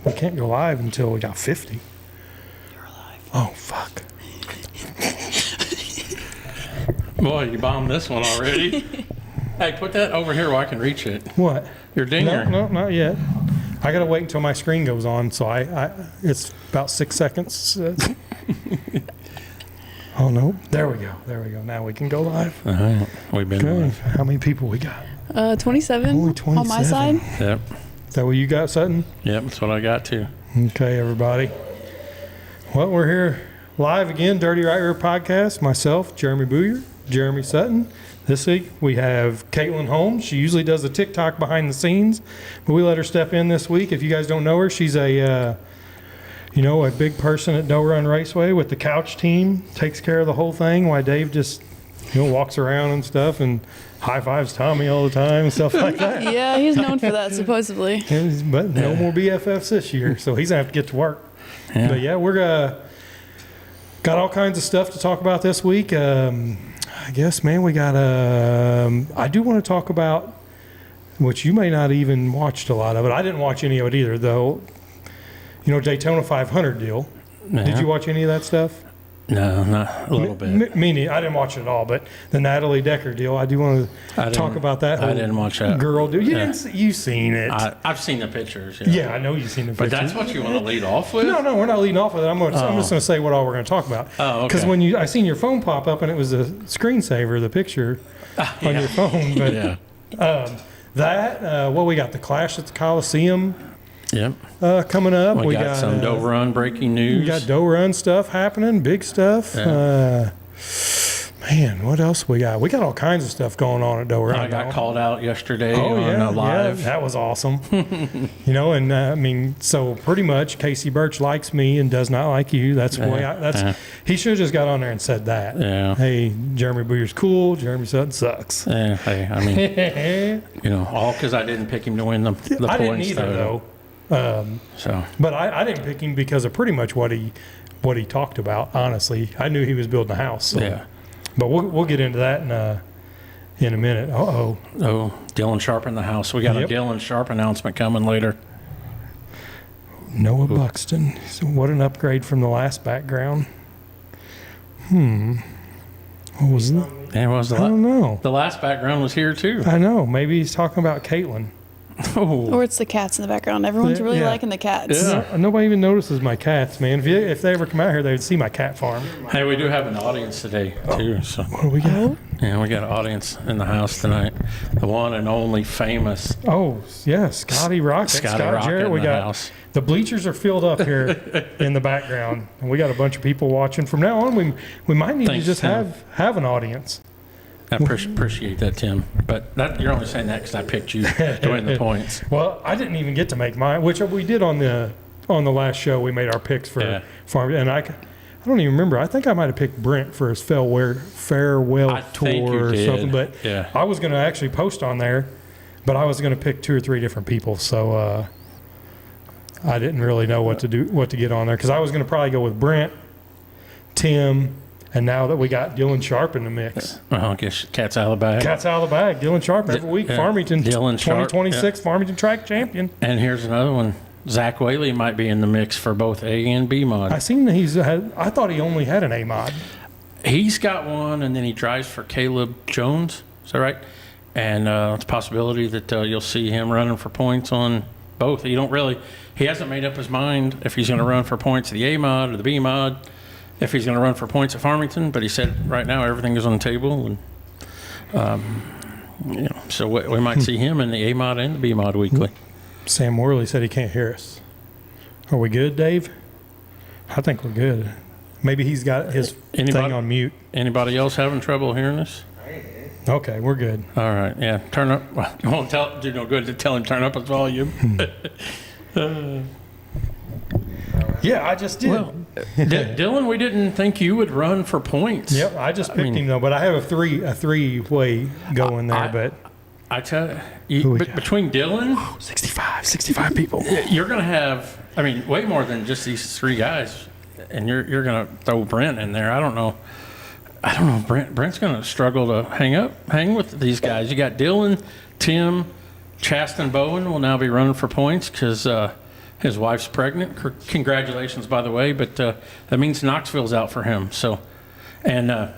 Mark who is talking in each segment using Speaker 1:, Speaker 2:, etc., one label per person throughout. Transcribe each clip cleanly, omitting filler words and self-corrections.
Speaker 1: We can't go live until we got 50.
Speaker 2: You're alive.
Speaker 1: Oh, fuck.
Speaker 3: Boy, you bombed this one already. Hey, put that over here where I can reach it.
Speaker 1: What?
Speaker 3: Your dinger.
Speaker 1: No, not yet. I got to wait until my screen goes on, so it's about 6 seconds. Oh, no. There we go. Now we can go live.
Speaker 3: We've been
Speaker 1: Okay.
Speaker 3: live.
Speaker 1: How many people we got?
Speaker 2: 27,
Speaker 1: Only 27
Speaker 2: on my side.
Speaker 3: Yep.
Speaker 1: Is that what you got, Sutton?
Speaker 3: Yep, that's what I got too.
Speaker 1: Okay, everybody. Well, we're here live again, Dirty Right Rear Podcast. Myself, Jeremy Booyer, Jeremy Sutton. This week we have Caitlyn Holmes. She usually does the TikTok behind the scenes, but we let her step in this week. If you guys don't know her, she's a big person at Doe Run Raceway with the couch team. Takes care of the whole thing while Dave just walks around and stuff and high fives Tommy all the time and stuff like that.
Speaker 2: Yeah, he's known for that, supposedly.
Speaker 1: But no more BFFs this year, so he's going to have to get to work.
Speaker 3: Yeah.
Speaker 1: But yeah, we're got all kinds of stuff to talk about this week. I guess, man, we got I do want to talk about, which you may not even watched a lot of it. I didn't watch any of it either, though. Daytona 500 deal.
Speaker 3: Yeah.
Speaker 1: Did you watch any of that stuff?
Speaker 3: No, not a little bit.
Speaker 1: Me neither. I didn't watch it at all, but the Natalie Decker deal, I do want to talk about that.
Speaker 3: I didn't watch that.
Speaker 1: Girl deal. You've seen it.
Speaker 3: I've seen the pictures.
Speaker 1: Yeah, I know you've seen the pictures.
Speaker 3: But that's what you want to lead off with?
Speaker 1: No, we're not leading off with it. I'm just going to say what all we're going to talk about.
Speaker 3: Oh, okay.
Speaker 1: Because when I seen your phone pop up and it was a screensaver, the picture on your phone. But
Speaker 3: yeah.
Speaker 1: we got the Clash at the Coliseum
Speaker 3: Yep.
Speaker 1: coming up.
Speaker 3: We got some Doe Run breaking news.
Speaker 1: We got Doe Run stuff happening, big stuff.
Speaker 3: Yeah.
Speaker 1: Man, what else we got? We got all kinds of stuff going on at Doe Run.
Speaker 3: I got called out yesterday on live.
Speaker 1: Yeah, that was awesome. So pretty much Casey Birch likes me and does not like you. That's the way he should have just got on there and said that.
Speaker 3: Yeah.
Speaker 1: Hey, Jeremy Boyer's cool. Jeremy Sutton sucks.
Speaker 3: Yeah, hey, all because I didn't pick him to win the points.
Speaker 1: I didn't either, though. But I didn't pick him because of pretty much what he talked about. Honestly, I knew he was building a house. So.
Speaker 3: Yeah.
Speaker 1: But we'll get into that in a minute. Oh,
Speaker 3: Dylan Sharp in the house. We got a Dylan Sharp announcement coming later.
Speaker 1: Noah Buxton. So what an upgrade from the last background. What was that?
Speaker 3: I
Speaker 1: don't know.
Speaker 3: The last background was here too.
Speaker 1: I know. Maybe he's talking about Caitlyn.
Speaker 3: Oh.
Speaker 2: Or it's the cats in the background. Everyone's really
Speaker 1: Yeah.
Speaker 2: liking the cats.
Speaker 3: Yeah.
Speaker 1: Nobody even notices my cats, man. If they ever come out here, they would see my cat farm.
Speaker 3: Hey, we do have an audience today too. So
Speaker 1: What do we got?
Speaker 3: yeah, we got an audience in the house tonight. The one and only famous
Speaker 1: Oh, yeah, Scotty Rocket.
Speaker 3: Scotty
Speaker 1: Scott
Speaker 3: Rocket
Speaker 1: Jarrett.
Speaker 3: in
Speaker 1: We
Speaker 3: the
Speaker 1: got
Speaker 3: house.
Speaker 1: the bleachers are filled up here in the background, and we got a bunch of people watching. From now on, we might need
Speaker 3: Thanks,
Speaker 1: to just
Speaker 3: Tim.
Speaker 1: have an audience.
Speaker 3: I appreciate that, Tim. But you're only saying that because I picked you to win the points.
Speaker 1: Well, I didn't even get to make mine, which we did on the last show. We made our picks for farm, and I don't even remember. I think I might have picked Brent for his farewell
Speaker 3: I think
Speaker 1: tour
Speaker 3: you
Speaker 1: or
Speaker 3: did.
Speaker 1: something. But
Speaker 3: Yeah.
Speaker 1: I was going to actually post on there, but I was going to pick 2 or 3 different people. So I didn't really know what to get on there because I was going to probably go with Brent, Tim. And now that we got Dylan Sharp in the mix.
Speaker 3: Well, I guess cat's out of the bag.
Speaker 1: Cat's out of the bag. Dylan Sharp every week. Farmington,
Speaker 3: Dylan Sharp,
Speaker 1: 2026 Farmington track champion.
Speaker 3: And here's another one. Zach Whaley might be in the mix for both A and B mod.
Speaker 1: I seen that I thought he only had an A mod.
Speaker 3: He's got one, and then he drives for Caleb Jones. Is that right? And it's a possibility that you'll see him running for points on both. He hasn't made up his mind if he's going to run for points at the A mod or the B mod. If he's going to run for points at Farmington, but he said right now everything is on the table, and so we might see him in the A mod and the B mod weekly.
Speaker 1: Sam Worley said he can't hear us. Are we good, Dave? I think we're good. Maybe he's got his thing on mute.
Speaker 3: Anybody else having trouble hearing us?
Speaker 1: Okay, we're good.
Speaker 3: All right, yeah. Turn up. Well, it won't do no good to tell him to turn up his volume.
Speaker 1: Yeah, I just did.
Speaker 3: Well, Dylan, we didn't think you would run for points.
Speaker 1: Yep, I just picked him though, but I have a three-way going there. But
Speaker 3: I tell you, between Dylan,
Speaker 1: 65 people.
Speaker 3: You're going to have, way more than just these 3 guys, and you're going to throw Brent in there. I don't know. Brent's going to struggle to hang with these guys. You got Dylan, Tim, Chaston Bowen will now be running for points because His wife's pregnant. Congratulations, by the way. But that means Knoxville's out for him. So, and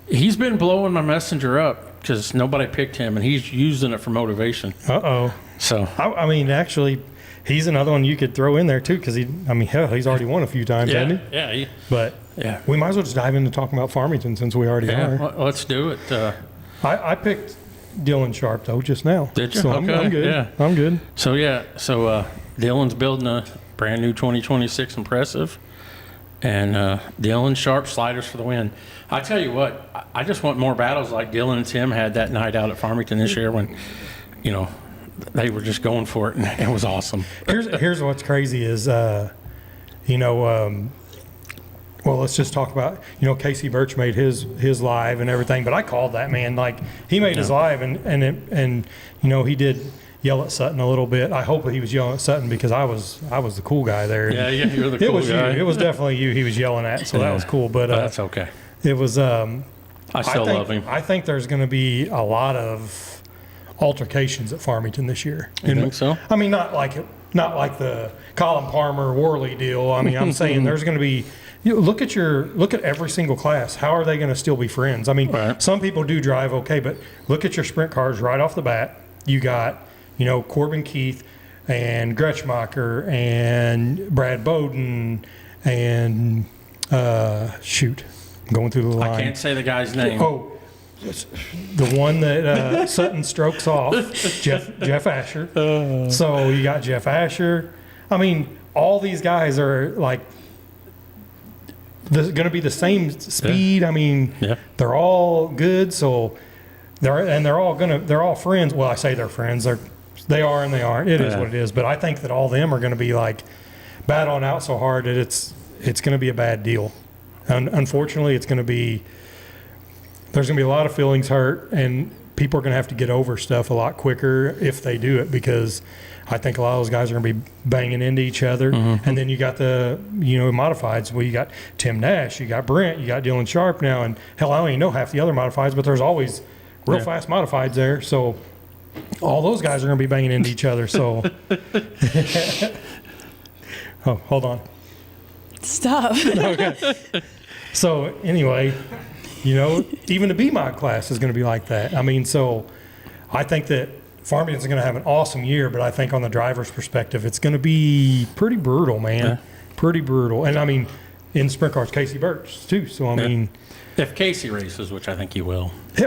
Speaker 3: he's been blowing my messenger up because nobody picked him, and he's using it for motivation.
Speaker 1: Uh-oh.
Speaker 3: So,
Speaker 1: I mean, actually, he's another one you could throw in there, too, because hell, he's already won a few times, hasn't he?
Speaker 3: yeah.
Speaker 1: But we might as well just dive into talking about Farmington since we already are.
Speaker 3: Well, let's do it.
Speaker 1: I picked Dylan Sharp, though, just now.
Speaker 3: Did you?
Speaker 1: So
Speaker 3: Okay,
Speaker 1: I'm good.
Speaker 3: yeah.
Speaker 1: I'm good.
Speaker 3: So, Dylan's building a brand new 2026 Impressive. And Dylan Sharp, sliders for the win. I tell you what, I just want more battles like Dylan and Tim had that night out at Farmington this year when, they were just going for it, and it was awesome.
Speaker 1: Here's what's crazy is, well, let's just talk about, Casey Birch made his live and everything, but I called that, man. Like, he made his live, and he did yell at Sutton a little bit. I hope he was yelling at Sutton because I was the cool guy there.
Speaker 3: Yeah, you're the cool
Speaker 1: it was
Speaker 3: guy.
Speaker 1: You. It was definitely you he was yelling at, so that was cool. But
Speaker 3: that's okay.
Speaker 1: It was.
Speaker 3: I still love him.
Speaker 1: I think there's going to be a lot of altercations at Farmington this year.
Speaker 3: You think so?
Speaker 1: I mean, not like the Colin Palmer Worley deal. I mean, I'm saying there's going to be. Look at every single class. How are they going to still be friends? I mean, Some people do drive okay, but look at your sprint cars right off the bat. You got, Corbin Keith and Gretschmacher and Brad Bowden and I'm going through the line.
Speaker 3: I can't say the guy's name.
Speaker 1: Oh, the one that Sutton strokes off, Jeff Asher. So you got Jeff Asher. I mean, all these guys are like going to be the same speed. I mean, they're all good. So they're all friends. Well, I say they're friends. They are and they aren't. It is what it is. But I think that all of them are going to be like battling out so hard that it's going to be a bad deal. And unfortunately, there's going to be a lot of feelings hurt, and people are going to have to get over stuff a lot quicker if they do it, because I think a lot of those guys are going to be banging into each other. Mm-hmm. And then you got the, modifieds. Well, you got Tim Nash, you got Brent, you got Dylan Sharp now, and hell, I don't even know half the other modifieds, but there's always real fast modifieds there. So all those guys are going to be banging into each other. So, oh, hold on.
Speaker 2: Stop.
Speaker 1: Okay. So anyway, even the B-Mod class is going to be like that. I mean, so I think that Farmington's going to have an awesome year, but I think on the driver's perspective, it's going to be pretty brutal, man. Yeah. Pretty brutal. And I mean, in sprint cars, Casey Birch too. So I mean,
Speaker 3: if Casey races, which I think he will, he's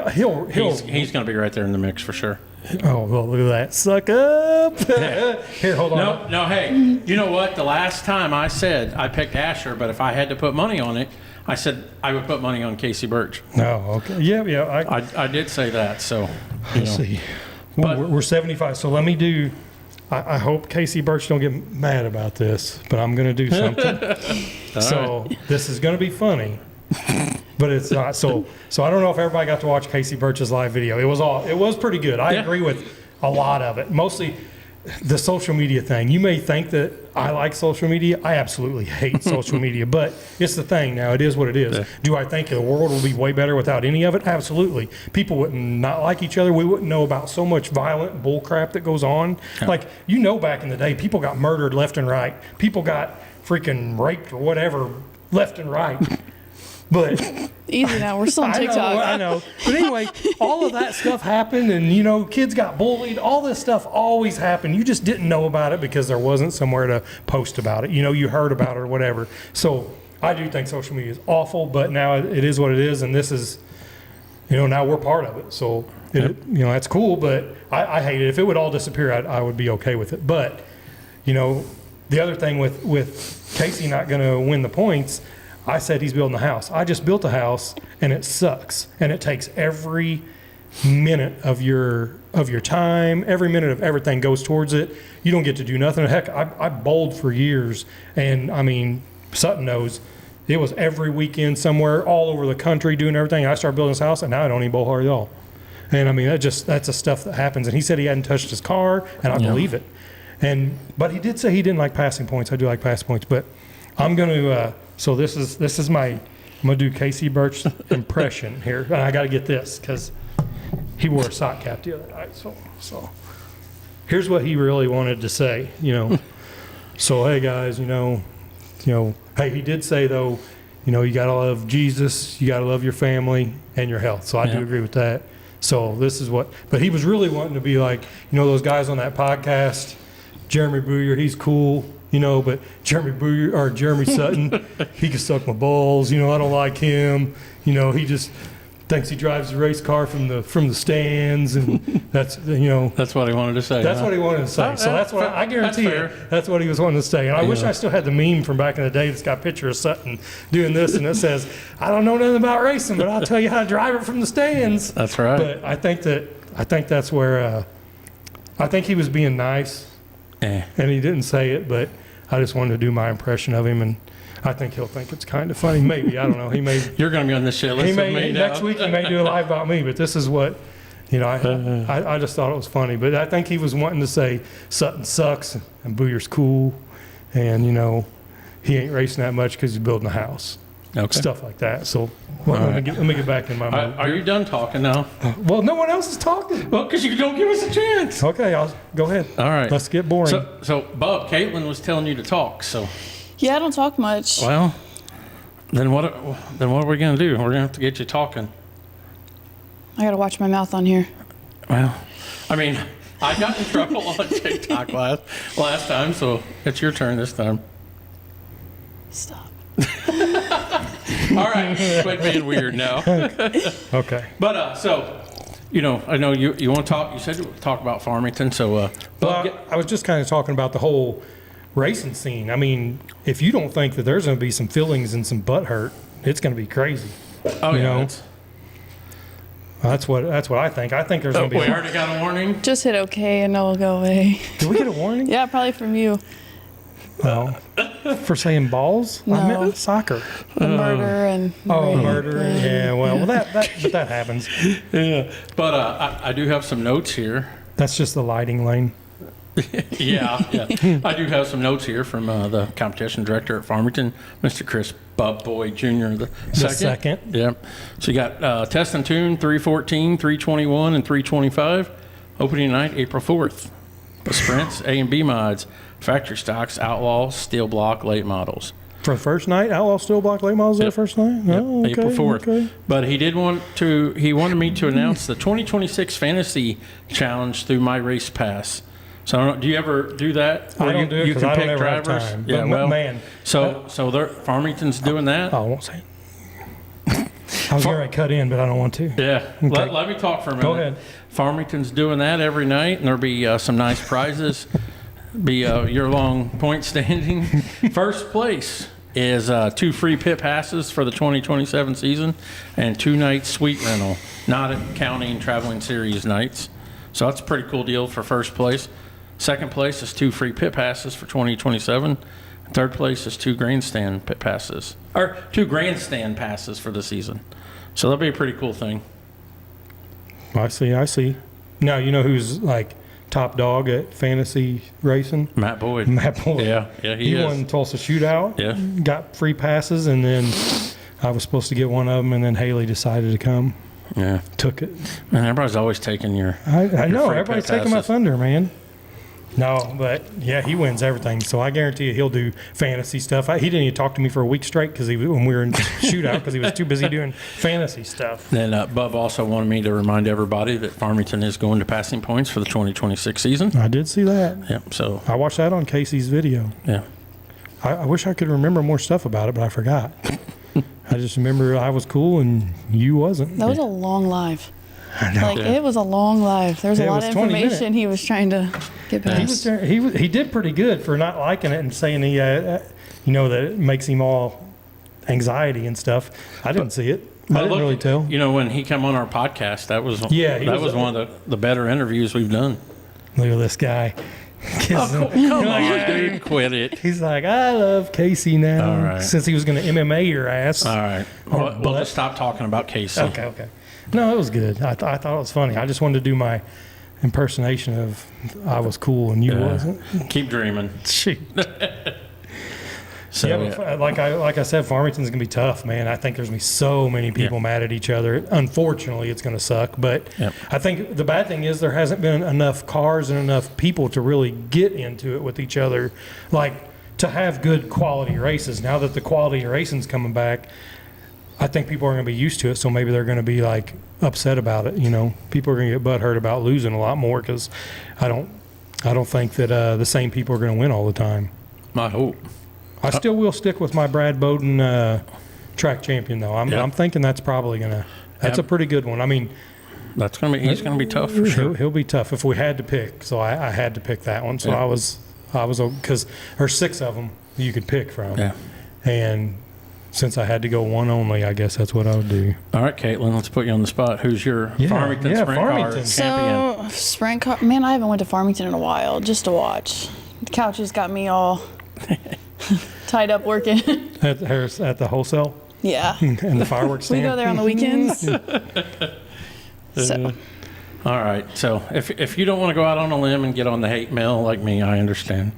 Speaker 3: going to be right there in the mix for sure.
Speaker 1: Oh, well, look at that. Suck up. Here, hold on.
Speaker 3: No, hey, you know what? The last time I said I picked Asher, but if I had to put money on it, I said I would put money on Casey Birch.
Speaker 1: Oh, okay. Yeah.
Speaker 3: I did say that, so.
Speaker 1: Let's see. But we're 75, so let me do. I hope Casey Birch don't get mad about this, but I'm going to do something. So this is going to be funny. But it's not. So I don't know if everybody got to watch Casey Birch's live video. It was pretty good. I agree with a lot of it. Mostly the social media thing. You may think that I like social media. I absolutely hate social media, but it's the thing now. It is what it is. Yeah. Do I think the world will be way better without any of it? Absolutely. People wouldn't not like each other. We wouldn't know about so much violent bull crap that goes on. Yeah. Like, back in the day, people got murdered left and right. People got freaking raped or whatever left and right. But
Speaker 2: easy now, we're still on TikTok.
Speaker 1: I know. But anyway, all of that stuff happened, and kids got bullied. All this stuff always happened. You just didn't know about it because there wasn't somewhere to post about it. You heard about it or whatever. So I do think social media is awful, but now it is what it is, and this is, now we're part of it. So that's cool, but I hate it. If it would all disappear, I would be okay with it. But the other thing with Casey not going to win the points. I said he's building a house. I just built a house, and it sucks. And it takes every minute of your time, every minute of everything goes towards it. You don't get to do nothing. Heck, I bowled for years, and I mean, Sutton knows. It was every weekend somewhere all over the country doing everything. I started building this house, and now I don't even bowl hard at all. And I mean, that's the stuff that happens. And he said he hadn't touched his car, and I believe it. But he did say he didn't like passing points. I do like passing points, but I'm going to. So this is my. I'm gonna do Casey Birch's impression here, and I got to get this because he wore a sock cap the other night. So here's what he really wanted to say. So, hey, guys, hey, he did say, though, you got to love Jesus, you got to love your family and your health. So I do agree with that. So this is but he was really wanting to be like, those guys on that podcast, Jeremy Booyer, he's cool, but Jeremy Sutton, he can suck my balls. I don't like him. He just thinks he drives the race car from the stands, and that's
Speaker 3: That's what he wanted to say.
Speaker 1: That's what he wanted to say. So that's what I guarantee that's what he was wanting to say. And I wish I still had the meme from back in the day that's got a picture of Sutton doing this, and it says, "I don't know nothing about racing, but I'll tell you how to drive it from the stands."
Speaker 3: That's right.
Speaker 1: But I think that's where I think he was being nice, and he didn't say it, but I just wanted to do my impression of him, and I think he'll think it's kind of funny. Maybe, I don't know. He may.
Speaker 3: You're going to be on the shit list with me now.
Speaker 1: Next week he may do a live about me, but this is what, I just thought it was funny. But I think he was wanting to say Sutton sucks and Bouyer's cool, and he ain't racing that much because he's building a house.
Speaker 3: Okay.
Speaker 1: Stuff like that. So let me get back in my mode.
Speaker 3: Are you done talking now?
Speaker 1: Well, no one else is talking.
Speaker 3: Well, because you don't give us a chance.
Speaker 1: Okay, I'll go ahead.
Speaker 3: All right.
Speaker 1: Let's get boring.
Speaker 3: So Bub, Caitlyn was telling you to talk. So.
Speaker 2: Yeah, I don't talk much.
Speaker 3: Well, then what are we going to do? We're going to have to get you talking.
Speaker 2: I got to watch my mouth on here.
Speaker 3: Well, I mean, I got in trouble on TikTok last time, so it's your turn this time.
Speaker 2: Stop.
Speaker 3: All right, quit being weird now.
Speaker 1: Okay.
Speaker 3: But so, I know you want to talk. You said you would talk about Farmington, so.
Speaker 1: I was just kind of talking about the whole racing scene. I mean, if you don't think that there's going to be some feelings and some butt hurt, it's going to be crazy.
Speaker 3: Oh yeah.
Speaker 1: That's what I think. I think there's going to be.
Speaker 3: We already got a warning.
Speaker 2: Just hit okay and it'll go away.
Speaker 1: Did we get a warning?
Speaker 2: Yeah, probably from you.
Speaker 1: Well, for saying balls?
Speaker 2: No.
Speaker 1: I meant soccer.
Speaker 2: The murder and rape
Speaker 1: murder.
Speaker 2: and-
Speaker 1: Yeah. Well, that happens.
Speaker 3: Yeah. But I do have some notes here.
Speaker 1: That's just the lighting lane.
Speaker 3: Yeah. I do have some notes here from the competition director at Farmington, Mr. Chris Bub Boyd Jr. The second. Yeah. So you got Test and Tune 314, 321, and 325. Opening night, April 4th. The sprints, A and B mods, factory stocks, outlaw, steel block, late models.
Speaker 1: For the first night, Outlaw Steel Block Late Models that first night?
Speaker 3: Yep.
Speaker 1: Oh, okay,
Speaker 3: April 4th.
Speaker 1: Okay.
Speaker 3: But he wanted me to announce the 2026 Fantasy Challenge through My Race Pass. So I don't know, do you ever do that?
Speaker 1: I don't do it because I don't ever have
Speaker 3: drivers?
Speaker 1: time.
Speaker 3: Yeah,
Speaker 1: But
Speaker 3: well,
Speaker 1: man.
Speaker 3: So Farmington's doing that.
Speaker 1: I won't say it. I was going to cut in, but I don't want to.
Speaker 3: Yeah.
Speaker 1: Okay.
Speaker 3: Let me talk for a minute.
Speaker 1: Go ahead.
Speaker 3: Farmington's doing that every night, and there'll be some nice prizes. Be a year-long point standing. First place is 2 free pit passes for the 2027 season and 2 nights suite rental, not counting traveling series nights. So that's a pretty cool deal for first place. Second place is 2 free pit passes for 2027. Third place is 2 grandstand pit passes, or 2 grandstand passes for the season. So that'll be a pretty cool thing.
Speaker 1: I see. Now, you know who's like top dog at fantasy racing?
Speaker 3: Matt Boyd.
Speaker 1: Matt Boyd.
Speaker 3: Yeah, he is.
Speaker 1: won Tulsa Shootout.
Speaker 3: Yeah.
Speaker 1: Got free passes, and then I was supposed to get one of them, and then Haley decided to come.
Speaker 3: Yeah.
Speaker 1: Took it.
Speaker 3: Man, everybody's always taking your.
Speaker 1: I know.
Speaker 3: free
Speaker 1: Everybody's
Speaker 3: pit
Speaker 1: taking my
Speaker 3: passes.
Speaker 1: thunder, man. No, but yeah, he wins everything. So I guarantee you he'll do fantasy stuff. He didn't even talk to me for a week straight when we were in shootout because he was too busy doing fantasy stuff.
Speaker 3: Then Bub also wanted me to remind everybody that Farmington is going to passing points for the 2026 season.
Speaker 1: I did see that.
Speaker 3: Yep. So
Speaker 1: I watched that on Casey's video.
Speaker 3: yeah.
Speaker 1: I wish I could remember more stuff about it, but I forgot. I just remember I was cool and you wasn't.
Speaker 2: That was a long live.
Speaker 1: I know.
Speaker 2: Like, it was a long live. There's a
Speaker 1: It
Speaker 2: lot
Speaker 1: was
Speaker 2: of
Speaker 1: 20
Speaker 2: information
Speaker 1: minutes.
Speaker 2: he was trying to get past.
Speaker 1: He did pretty good for not liking it and saying that it makes him all anxiety and stuff. I didn't see it. I didn't really tell.
Speaker 3: When he came on our podcast, that was
Speaker 1: he was
Speaker 3: one of the better interviews we've done.
Speaker 1: Look at this guy.
Speaker 3: Come on, dude, quit it.
Speaker 1: He's like, I love Casey now.
Speaker 3: All right.
Speaker 1: Since he was going to MMA your ass.
Speaker 3: All right. Well, let's stop talking about Casey.
Speaker 1: Okay. No, it was good. I thought it was funny. I just wanted to do my impersonation of I was cool and you wasn't.
Speaker 3: Keep dreaming.
Speaker 1: Shoot.
Speaker 3: So,
Speaker 1: Yeah, but like I said, Farmington's gonna be tough, man. I think there's gonna be so many people mad at each other. Unfortunately, it's gonna suck. But I think the bad thing is there hasn't been enough cars and enough people to really get into it with each other. Like to have good quality races. Now that the quality of racing's coming back, I think people are going to be used to it, so maybe they're going to be like upset about it. You know, people are going to get butthurt about losing a lot more because I don't think that the same people are going to win all the time.
Speaker 3: I hope.
Speaker 1: I still will stick with my Brad Bowden track champion though. I'm thinking that's probably going to. That's a pretty good one. I mean,
Speaker 3: he's going to be tough for sure.
Speaker 1: He'll be tough if we had to pick. So I had to pick that one. So I was because there's 6 of them you could pick from.
Speaker 3: Yeah.
Speaker 1: And since I had to go one only, I guess that's what I would do.
Speaker 3: All right, Caitlin, let's put you on the spot. Who's your Farmington sprint car champion?
Speaker 2: So, sprint car, man, I haven't went to Farmington in a while just to watch. The couch has got me all tied up working.
Speaker 1: At the wholesale
Speaker 2: Yeah.
Speaker 1: and the fireworks stand.
Speaker 2: We go there on the weekends. So,
Speaker 3: All right, so if you don't want to go out on a limb and get on the hate mail like me, I understand.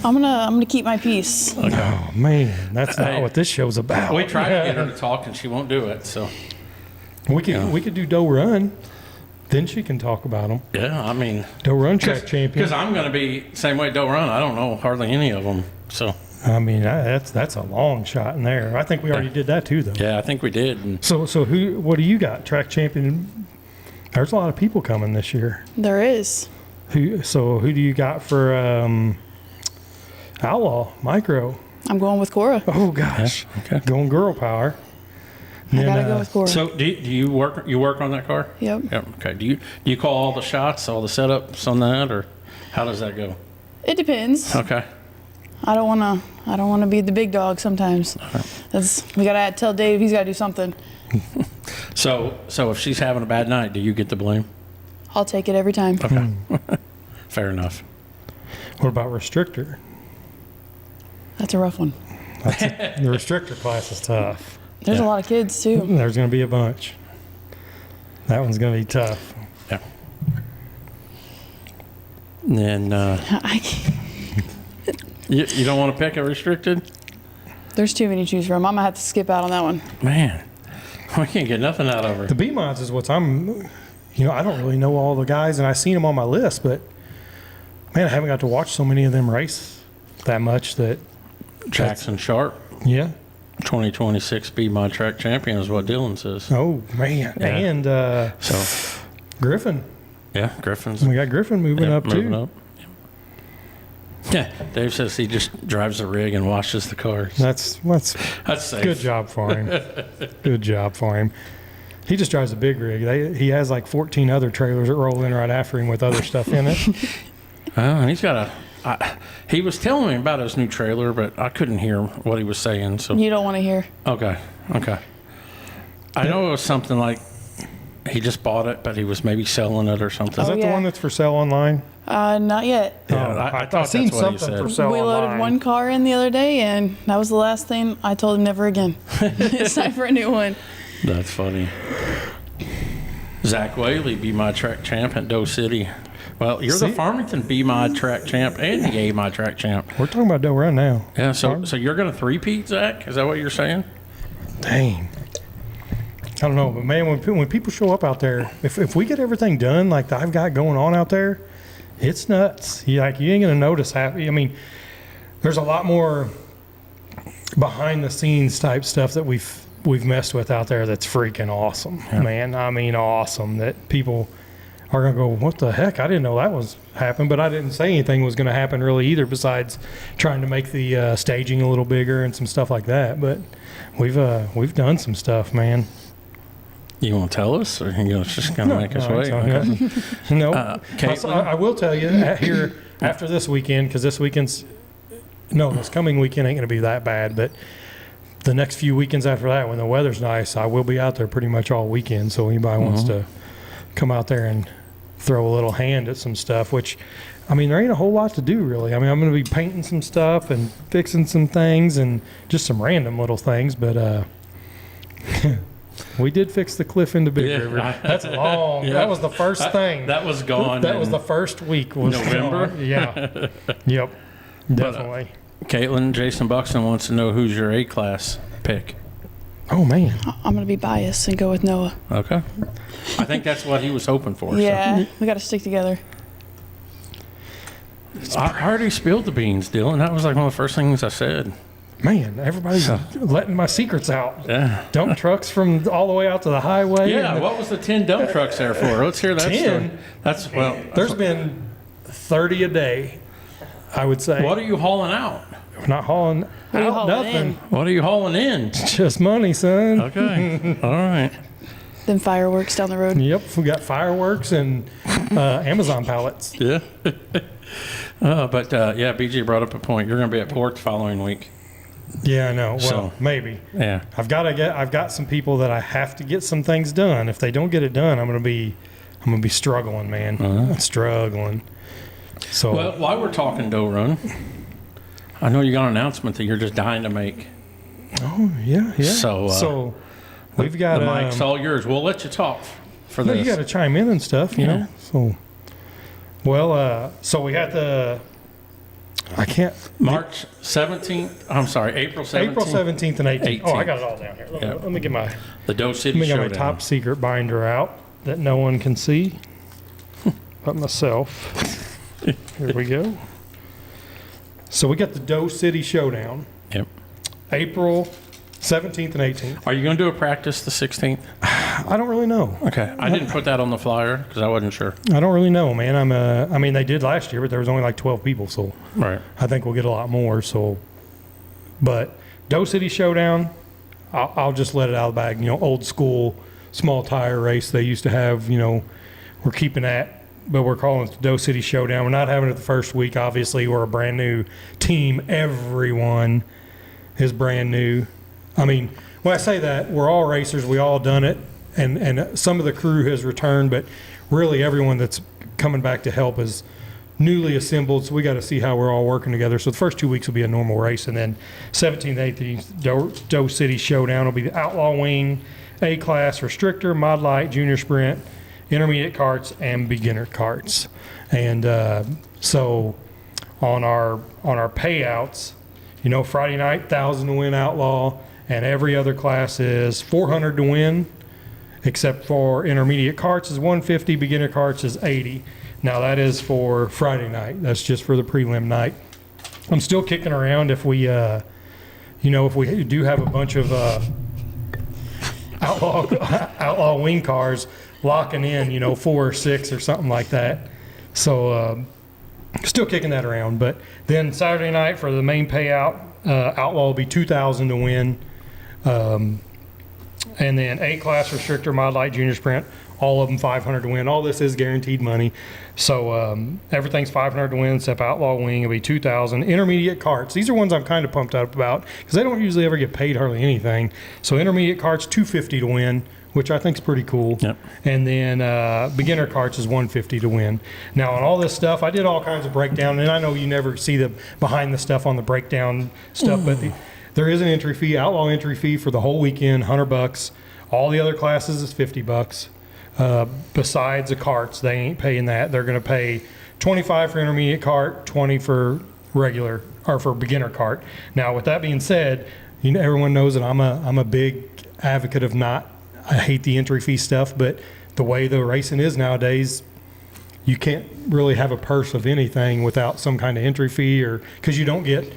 Speaker 2: I'm gonna keep my peace.
Speaker 1: Oh man, that's not what this show's about.
Speaker 3: We tried to get her to talk, and she won't do it. So
Speaker 1: we could do Doe Run. Then she can talk about them.
Speaker 3: yeah, I mean,
Speaker 1: Doe Run track champion.
Speaker 3: because I'm going to be same way Doe Run. I don't know hardly any of them. So
Speaker 1: I mean, that's a long shot in there. I think we already did that too, though.
Speaker 3: yeah, I think we did. And
Speaker 1: So what do you got? Track champion. There's a lot of people coming this year.
Speaker 2: There is.
Speaker 1: Who do you got for Outlaw Micro?
Speaker 2: I'm going with Cora.
Speaker 1: Oh gosh,
Speaker 3: okay.
Speaker 1: Going girl power.
Speaker 2: I gotta go with Cora.
Speaker 3: So do you work on that car?
Speaker 2: Yep.
Speaker 3: Yep. Okay. Do you call all the shots, all the setups on that, or how does that go?
Speaker 2: It depends.
Speaker 3: Okay.
Speaker 2: I don't wanna be the big dog sometimes. We gotta tell Dave he's gotta do something.
Speaker 3: So if she's having a bad night, do you get the blame?
Speaker 2: I'll take it every time.
Speaker 3: Okay. Fair enough.
Speaker 1: What about restrictor?
Speaker 2: That's a rough one.
Speaker 1: The restrictor class is tough.
Speaker 2: There's a lot of kids too.
Speaker 1: There's going to be a bunch. That one's going to be tough.
Speaker 3: Yeah. And then
Speaker 2: I can't.
Speaker 3: you don't want to pick a restricted?
Speaker 2: There's too many to choose from. I'm gonna have to skip out on that one.
Speaker 3: Man, we can't get nothing out of her.
Speaker 1: The B-Mods is what I don't really know all the guys, and I've seen them on my list, but man, I haven't got to watch so many of them race that much that.
Speaker 3: Jackson Sharp,
Speaker 1: Yeah.
Speaker 3: 2026 Be My Track Champion is what Dylan says.
Speaker 1: Oh, man.
Speaker 3: Yeah.
Speaker 1: And
Speaker 3: So,
Speaker 1: Griffin.
Speaker 3: yeah, Griffin's
Speaker 1: We got Griffin moving up,
Speaker 3: moving
Speaker 1: too.
Speaker 3: up. Yeah, Dave says he just drives the rig and washes the cars.
Speaker 1: That's
Speaker 3: safe.
Speaker 1: good job for him. Good job for him. He just drives a big rig. He has like 14 other trailers that roll in right after him with other stuff in it.
Speaker 3: And he's got he was telling me about his new trailer, but I couldn't hear what he was saying. So
Speaker 2: You don't want to hear.
Speaker 3: Okay. I know it was something like he just bought it, but he was maybe selling it or something.
Speaker 1: Is that the
Speaker 2: yeah.
Speaker 1: one that's for sale online?
Speaker 2: Not yet.
Speaker 3: Yeah, I thought
Speaker 1: seen
Speaker 3: that's what he
Speaker 1: something
Speaker 3: said.
Speaker 1: for sale
Speaker 2: We loaded
Speaker 1: online.
Speaker 2: one car in the other day, and that was the last thing I told him. Never again. It's time for a new one.
Speaker 3: That's funny. Zach Whaley, Be My Track Champ at Doe City. Well, you're the Farmington Be My Track Champ and the A My Track Champ.
Speaker 1: We're talking about Doe Run now.
Speaker 3: Yeah, so you're going to three-peat, Zach? Is that what you're saying?
Speaker 1: Dang. I don't know, but man, when people show up out there, if we get everything done like I've got going on out there, it's nuts. You ain't gonna notice half. I mean, there's a lot more behind the scenes type stuff that we've messed with out there that's freaking awesome, man. I mean, awesome that people are gonna go, what the heck? I didn't know that was happening, but I didn't say anything was gonna happen really either, besides trying to make the staging a little bigger and some stuff like that. But we've done some stuff, man.
Speaker 3: You want to tell us, or you just going to make us wait?
Speaker 1: Okay. No.
Speaker 3: Caitlin?
Speaker 1: I will tell you here after this weekend, because this coming weekend ain't going to be that bad, but the next few weekends after that, when the weather's nice, I will be out there pretty much all weekend. So anybody wants to come out there and throw a little hand at some stuff, which, I mean, there ain't a whole lot to do, really. I mean, I'm going to be painting some stuff and fixing some things and just some random little things, but we did fix the cliff into Big River. That's long.
Speaker 3: Yeah.
Speaker 1: That was the first thing.
Speaker 3: That was gone.
Speaker 1: That was the first week. Was
Speaker 3: November?
Speaker 1: gone. Yeah. Yep. Definitely.
Speaker 3: Caitlin, Jason Buxton wants to know who's your A-class pick.
Speaker 1: Oh, man.
Speaker 2: I'm gonna be biased and go with Noah.
Speaker 3: Okay. I think that's what he was hoping for.
Speaker 2: Yeah, we got to stick together.
Speaker 3: I already spilled the beans, Dylan. That was like one of the first things I said.
Speaker 1: Man, everybody's letting my secrets out.
Speaker 3: Yeah.
Speaker 1: Dump trucks from all the way out to the highway.
Speaker 3: Yeah, what was the 10 dump trucks there for? Let's hear that
Speaker 1: 10?
Speaker 3: story. That's, well,
Speaker 1: There's been 30 a day, I would say.
Speaker 3: what are you hauling out?
Speaker 1: We're not hauling
Speaker 2: are you
Speaker 1: out
Speaker 2: hauling
Speaker 1: nothing.
Speaker 2: in?
Speaker 3: What are you hauling in?
Speaker 1: Just money, son.
Speaker 3: Okay. All right.
Speaker 2: Then fireworks down the road.
Speaker 1: Yep, we got fireworks and Amazon pallets.
Speaker 3: Yeah. Yeah, BJ brought up a point. You're going to be at Port the following week.
Speaker 1: Yeah, I know. Well,
Speaker 3: So-
Speaker 1: maybe.
Speaker 3: Yeah.
Speaker 1: I've got some people that I have to get some things done. If they don't get it done, I'm gonna be struggling, man. Struggling. So
Speaker 3: Well, while we're talking dough run, I know you got an announcement that you're just dying to make.
Speaker 1: yeah.
Speaker 3: So,
Speaker 1: we've got
Speaker 3: the mic's all yours. We'll let you talk for
Speaker 1: no,
Speaker 3: this.
Speaker 1: you got to chime in and stuff, you
Speaker 3: Yeah.
Speaker 1: know. So, so we had I can't.
Speaker 3: March 17th. I'm sorry, April 17th.
Speaker 1: April 17th and 18th. Oh, I
Speaker 3: 18th.
Speaker 1: got it all down here. Let me get my
Speaker 3: The Doe City
Speaker 1: my
Speaker 3: Showdown.
Speaker 1: top secret binder out that no one can see but myself. Here we go. So we got the Doe City Showdown,
Speaker 3: Yep.
Speaker 1: April 17th and 18th.
Speaker 3: Are you going to do a practice the 16th?
Speaker 1: I don't really know.
Speaker 3: Okay. I didn't put that on the flyer because I wasn't sure.
Speaker 1: I don't really know, man. I mean, they did last year, but there was only like 12 people, so
Speaker 3: Right.
Speaker 1: I think we'll get a lot more. So, but Doe City Showdown, I'll just let it out of the bag. You know, old school small tire race they used to have. You know, we're keeping that, but we're calling it the Doe City Showdown. We're not having it the first week. Obviously, we're a brand new team. Everyone is brand new. I mean, when I say that, we're all racers. We all done it, and some of the crew has returned, but really everyone that's coming back to help is newly assembled. So we got to see how we're all working together. So the first 2 weeks will be a normal race, and then 17th, 18th, Doe City Showdown will be the Outlaw Wing, A Class, Restrictor, Mod Light, Junior Sprint, Intermediate Carts, and Beginner Carts. And so on our payouts, you know, Friday night 1,000 to win Outlaw, and every other class is 400 to win, except for Intermediate Carts is 150, Beginner Carts is 80. Now that is for Friday night. That's just for the prelim night. I'm still kicking around if we, if we do have a bunch of outlaw wing cars locking in, 4 or 6 or something like that. So still kicking that around. But then Saturday night for the main payout, Outlaw will be 2,000 to win. And then A-Class, Restrictor, Mod Light, Junior Sprint, all of them 500 to win. All this is guaranteed money. So everything's 500 to win, except Outlaw Wing will be 2,000. Intermediate Carts, these are ones I'm kind of pumped up about because they don't usually ever get paid hardly anything. So Intermediate Carts, 250 to win, which I think is pretty cool.
Speaker 3: Yep.
Speaker 1: And then Beginner Carts is 150 to win. Now on all this stuff, I did all kinds of breakdown, and I know you never see the behind the stuff on the breakdown stuff, but there is an entry fee, outlaw entry fee for the whole weekend, $100. All the other classes is $50. Besides the carts, they ain't paying that. They're going to pay $25 for intermediate cart, $20 for regular or for beginner cart. Now, with that being said, everyone knows that I'm a big advocate of not. I hate the entry fee stuff, but the way the racing is nowadays, you can't really have a purse of anything without some kind of entry fee, or because you don't get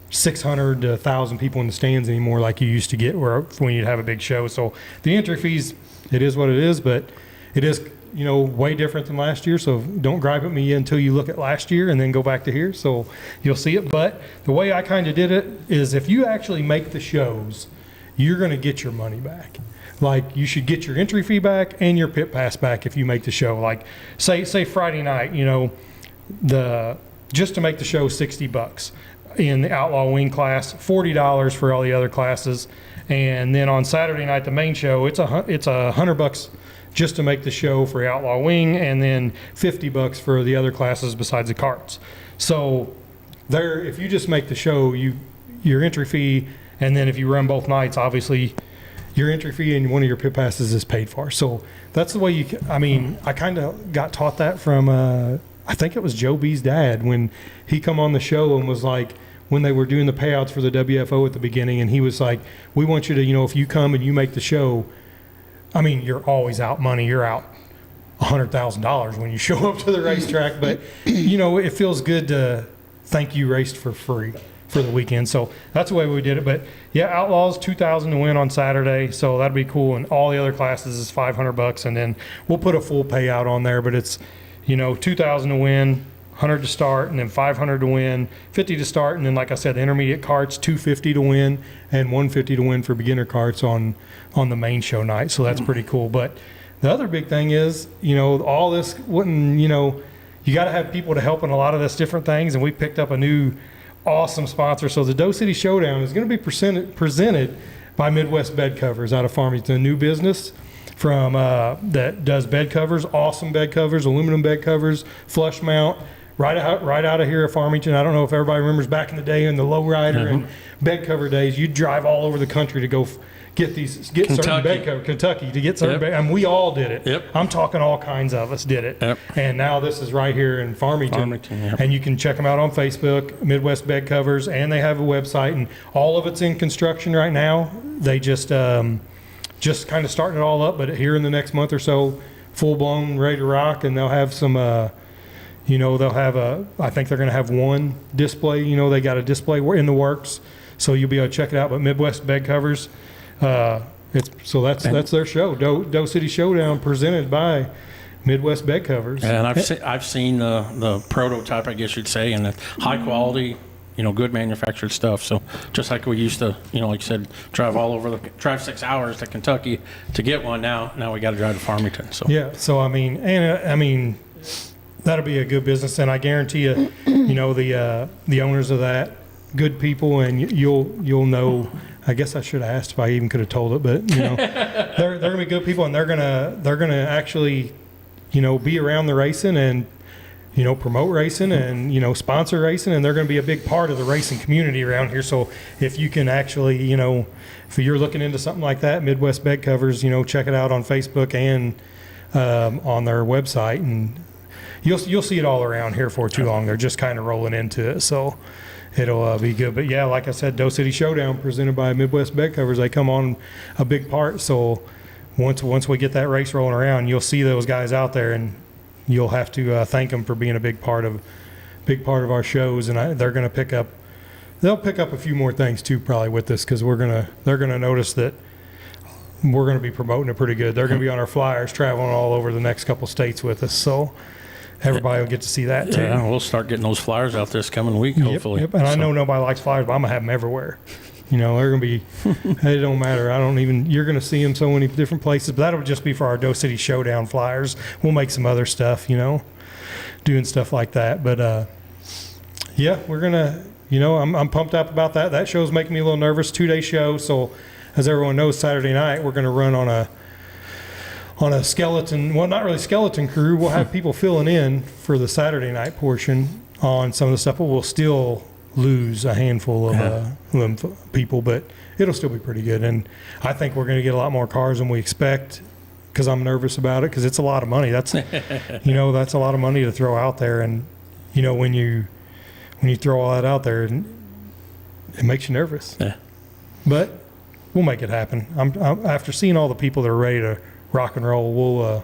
Speaker 1: 600 to 1,000 people in the stands anymore like you used to get when you'd have a big show. So the entry fees, it is what it is, but it is way different than last year. So don't gripe at me until you look at last year and then go back to here. So you'll see it. But the way I kind of did it is if you actually make the shows, you're going to get your money back. Like you should get your entry fee back and your pit pass back if you make the show. Like say Friday night, just to make the show $60 in the outlaw wing class, $40 for all the other classes, and then on Saturday night the main show it's $100 just to make the show for outlaw wing, and then $50 for the other classes besides the carts. So there, if you just make the show, your entry fee, and then if you run both nights, obviously your entry fee and one of your pit passes is paid for. So that's the way I kind of got taught that from, I think it was Joe B's dad when he come on the show and was like, when they were doing the payouts for the WFO at the beginning, and he was like, we want you to, if you come and you make the show, you're always out money. You're out $100,000 when you show up to the racetrack. But, it feels good to think you raced for free for the weekend. So that's the way we did it. But yeah, Outlaws $2,000 to win on Saturday, so that'd be cool. And all the other classes is $500, and then we'll put a full payout on there. But it's $2,000 to win, $100 to start, and then $500 to win, $50 to start, and then like I said, the intermediate carts $250 to win, and $150 to win for beginner carts on the main show night. So that's pretty cool. But the other big thing is all this wouldn't you got to have people to help in a lot of this different things, and we picked up a new awesome sponsor. So the Doe City Showdown is going to be presented by Midwest Bed Covers out of Farmington, a new business from that does bed covers, awesome bed covers, aluminum bed covers, flush mount, right out of here at Farmington. I don't know if everybody remembers back in the day in the lowrider and bed cover days, you'd drive all over the country to go get certain bed cover, Kentucky, to get certain bed, and we all did it.
Speaker 3: Yep.
Speaker 1: I'm talking all kinds of us did it.
Speaker 3: Yep.
Speaker 1: And now this is right here in Farmington.
Speaker 3: Yep.
Speaker 1: And you can check them out on Facebook, Midwest Bed Covers, and they have a website, and all of it's in construction right now. They just kind of starting it all up, but here in the next month or so, full blown, ready to rock, and they'll have some I think they're going to have one display. They got a display in the works, so you'll be able to check it out. But Midwest Bed Covers, that's their show, Doe City Showdown, presented by Midwest Bed Covers.
Speaker 3: And I've seen the prototype, I guess you'd say, and the high quality, good manufactured stuff. So just like we used to, like you said, drive 6 hours to Kentucky to get one. Now we got to drive to Farmington. So
Speaker 1: yeah, so I mean, that'll be a good business, and I guarantee you, the owners of that, good people, and you'll know. I guess I should have asked if I even could have told it, but they're gonna be good people, and they're gonna actually, be around the racing and promote racing and sponsor racing, and they're gonna be a big part of the racing community around here. So if you can actually, if you're looking into something like that, Midwest Bed Covers, check it out on Facebook and on their website, and you'll see it all around here for too long. They're just kind of rolling into it, so it'll be good. But yeah, like I said, Doe City Showdown presented by Midwest Bed Covers. They come on a big part. So once we get that race rolling around, you'll see those guys out there, and you'll have to thank them for being a big part of our shows. And they're going to pick up a few more things too, probably with this, because they're gonna notice that we're going to be promoting it pretty good. They're going to be on our flyers, traveling all over the next couple states with us. So everybody will get to see that too.
Speaker 3: Yeah, we'll start getting those flyers out this coming week, hopefully.
Speaker 1: Yep. And I know nobody likes flyers, but I'm gonna have them everywhere. They're gonna be. It don't matter. You're gonna see them so many different places. But that'll just be for our Doe City Showdown flyers. We'll make some other stuff, doing stuff like that. But yeah, we're gonna. I'm pumped up about that. That show's making me a little nervous. 2-day show. So as everyone knows, Saturday night we're gonna run on a skeleton, well, not really skeleton crew. We'll have people filling in for the Saturday night portion on some of the stuff, but we'll still lose a handful of people, but it'll still be pretty good. And I think we're going to get a lot more cars than we expect, because I'm nervous about it, because it's a lot of money. That's, that's a lot of money to throw out there. And, when you throw all that out there, it makes you nervous. Yeah. But we'll make it happen. I'm after seeing all the people that are ready to rock and roll,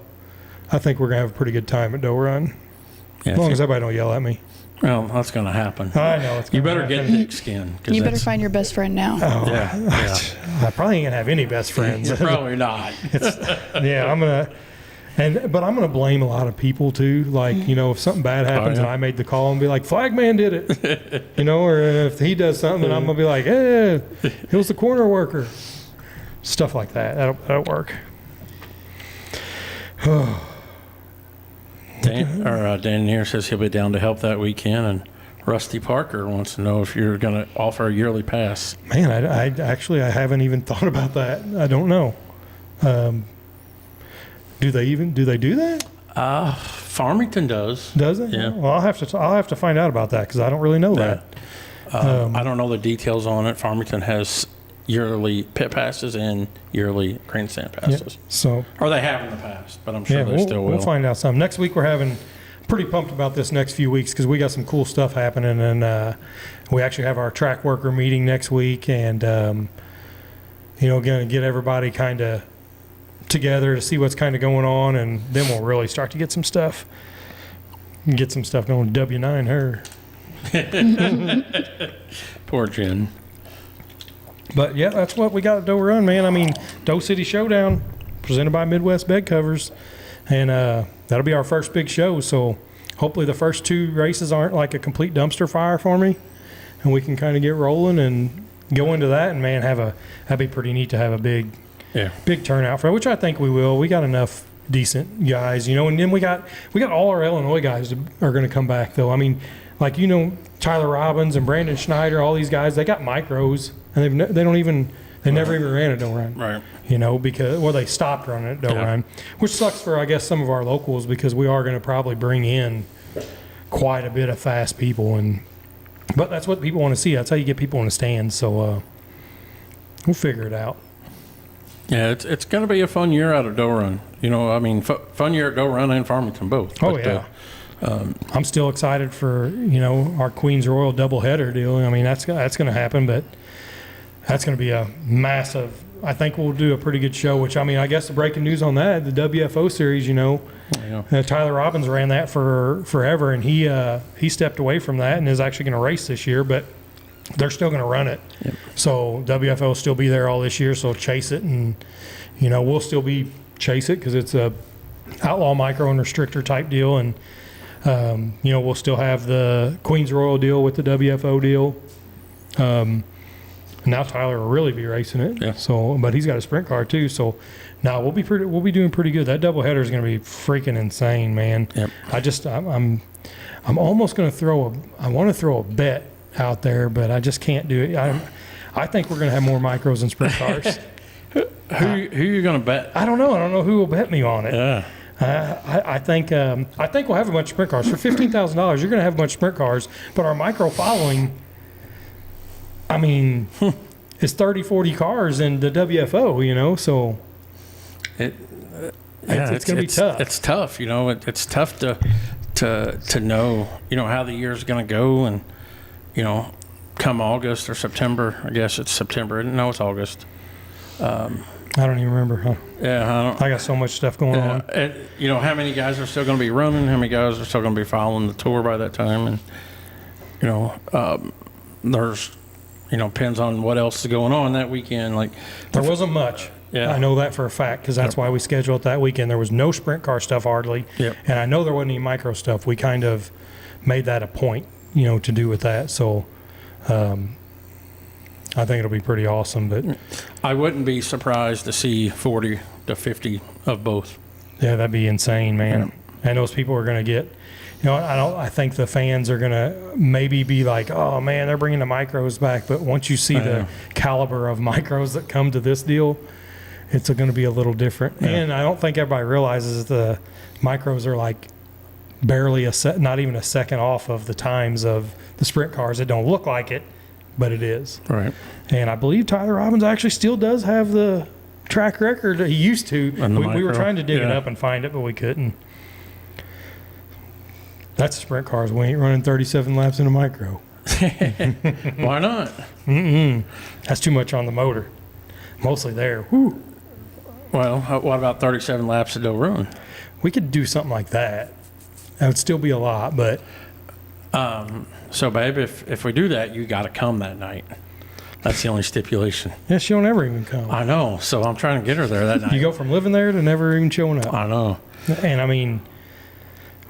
Speaker 1: I think we're gonna have a pretty good time at Doe Run, as long as everybody don't yell at me.
Speaker 3: Well, that's going to happen.
Speaker 1: I know it's.
Speaker 3: You better get thick skin.
Speaker 2: You better find your best friend now.
Speaker 1: Oh,
Speaker 3: Yeah.
Speaker 1: I probably ain't gonna have any best friends.
Speaker 3: You're probably not.
Speaker 1: I'm gonna blame a lot of people too. Like, if something bad happens and I made the call and be like, Flagman did it, or if he does something, I'm gonna be like, it was the corner worker. Stuff like that. That'll work.
Speaker 3: Dan here says he'll be down to help that weekend, and Rusty Parker wants to know if you're going to offer a yearly pass.
Speaker 1: Man, I haven't even thought about that. I don't know. Do they do that?
Speaker 3: Farmington does.
Speaker 1: Does it?
Speaker 3: Yeah.
Speaker 1: Well, I'll have to find out about that, because I don't really know that.
Speaker 3: I don't know the details on it. Farmington has yearly pit passes and yearly grandstand passes.
Speaker 1: Yeah, so,
Speaker 3: or they have in the past, but I'm sure they still will.
Speaker 1: We'll find out some. Next week pretty pumped about this next few weeks, because we got some cool stuff happening, and we actually have our track worker meeting next week, and going to get everybody kind of together to see what's kind of going on, and then we'll really start to get some stuff going. W9 her.
Speaker 3: Poor Jen.
Speaker 1: But yeah, that's what we got at Doe Run, man. I mean, Doe City Showdown, presented by Midwest Bed Covers, and that'll be our first big show. So hopefully the first 2 races aren't like a complete dumpster fire for me, and we can kind of get rolling and go into that. And man, that'd be pretty neat to have a big turnout for it, which I think we will. We got enough decent guys, you know, and then we got all our Illinois guys are going to come back though. I mean, like, you know, Tyler Robbins and Brandon Schneider, all these guys, they got micros, and they never even ran a Doe Run,
Speaker 3: Right.
Speaker 1: you know, because they stopped running at Doe Run, which sucks for, I guess, some of our locals, because we are going to probably bring in quite a bit of fast people, but that's what people want to see. That's how you get people in the stands. So we'll figure it out.
Speaker 3: Yeah, it's going to be a fun year out of Doe Run. You know, I mean, fun year at Doe Run and Farmington both.
Speaker 1: Oh, yeah. I'm still excited for, you know, our Queens Royal doubleheader deal. I mean, that's going to happen, but that's going to be a massive. I think we'll do a pretty good show. Which, I mean, I guess the breaking news on that, the WFO series, you know, Tyler Robbins ran that for forever, and he stepped away from that and is actually going to race this year, but they're still going to run it. Yep. So WFO will still be there all this year. So chase it, and you know, we'll still chase it because it's a outlaw micro and restrictor type deal, and you know, we'll still have the Queens Royal deal with the WFO deal. Now Tyler will really be racing it.
Speaker 3: Yeah.
Speaker 1: So, but he's got a sprint car too. So now we'll be doing pretty good. That doubleheader is going to be freaking insane, man.
Speaker 3: Yep.
Speaker 1: I'm almost going to I want to throw a bet out there, but I just can't do it. I think we're going to have more micros and sprint cars.
Speaker 3: Who are you going to bet?
Speaker 1: I don't know. I don't know who will bet me on it.
Speaker 3: Yeah.
Speaker 1: I think we'll have a bunch of sprint cars for $15,000. You're going to have a bunch of sprint cars, but our micro following, I mean, it's 30, 40 cars in the WFO. You know, so it's going to be tough.
Speaker 3: It's tough. You know, it's tough to know, you know, how the year's going to go, and you know, come August or September. I guess it's September. No, it's August.
Speaker 1: I don't even remember. Huh?
Speaker 3: Yeah,
Speaker 1: I got so much stuff going on.
Speaker 3: And, you know, how many guys are still going to be running? How many guys are still going to be following the tour by that time? And you know, there's, you know, depends on what else is going on that weekend. Like
Speaker 1: there wasn't much.
Speaker 3: Yeah,
Speaker 1: I know that for a fact because that's why we scheduled it that weekend. There was no sprint car stuff hardly.
Speaker 3: Yep.
Speaker 1: And I know there wasn't any micro stuff. We kind of made that a point, you know, to do with that. So I think it'll be pretty awesome. But
Speaker 3: I wouldn't be surprised to see 40 to 50 of both.
Speaker 1: Yeah, that'd be insane, man.
Speaker 3: Yeah.
Speaker 1: And those people are going to get, you know, I think the fans are going to maybe be like, oh man, they're bringing the micros back. But once you see the caliber of micros that come to this deal, it's going to be a little different. Yeah. And I don't think everybody realizes the micros are like barely not even a second off of the times of the sprint cars. It don't look like it, but it is.
Speaker 3: Right.
Speaker 1: And I believe Tyler Robbins actually still does have the track record. He used to. We were trying to dig it up and find it, but we couldn't. That's sprint cars. We ain't running 37 laps in a micro.
Speaker 3: Why not?
Speaker 1: That's too much on the motor. Mostly there. Whew.
Speaker 3: Well, what about 37 laps at Doe Run?
Speaker 1: We could do something like that. That would still be a lot, but...
Speaker 3: So, babe, if we do that, you got to come that night. That's the only stipulation.
Speaker 1: Yeah, she'll never even come.
Speaker 3: I know. So I'm trying to get her there that night.
Speaker 1: You go from living there to never even showing up.
Speaker 3: I know.
Speaker 1: And, I mean...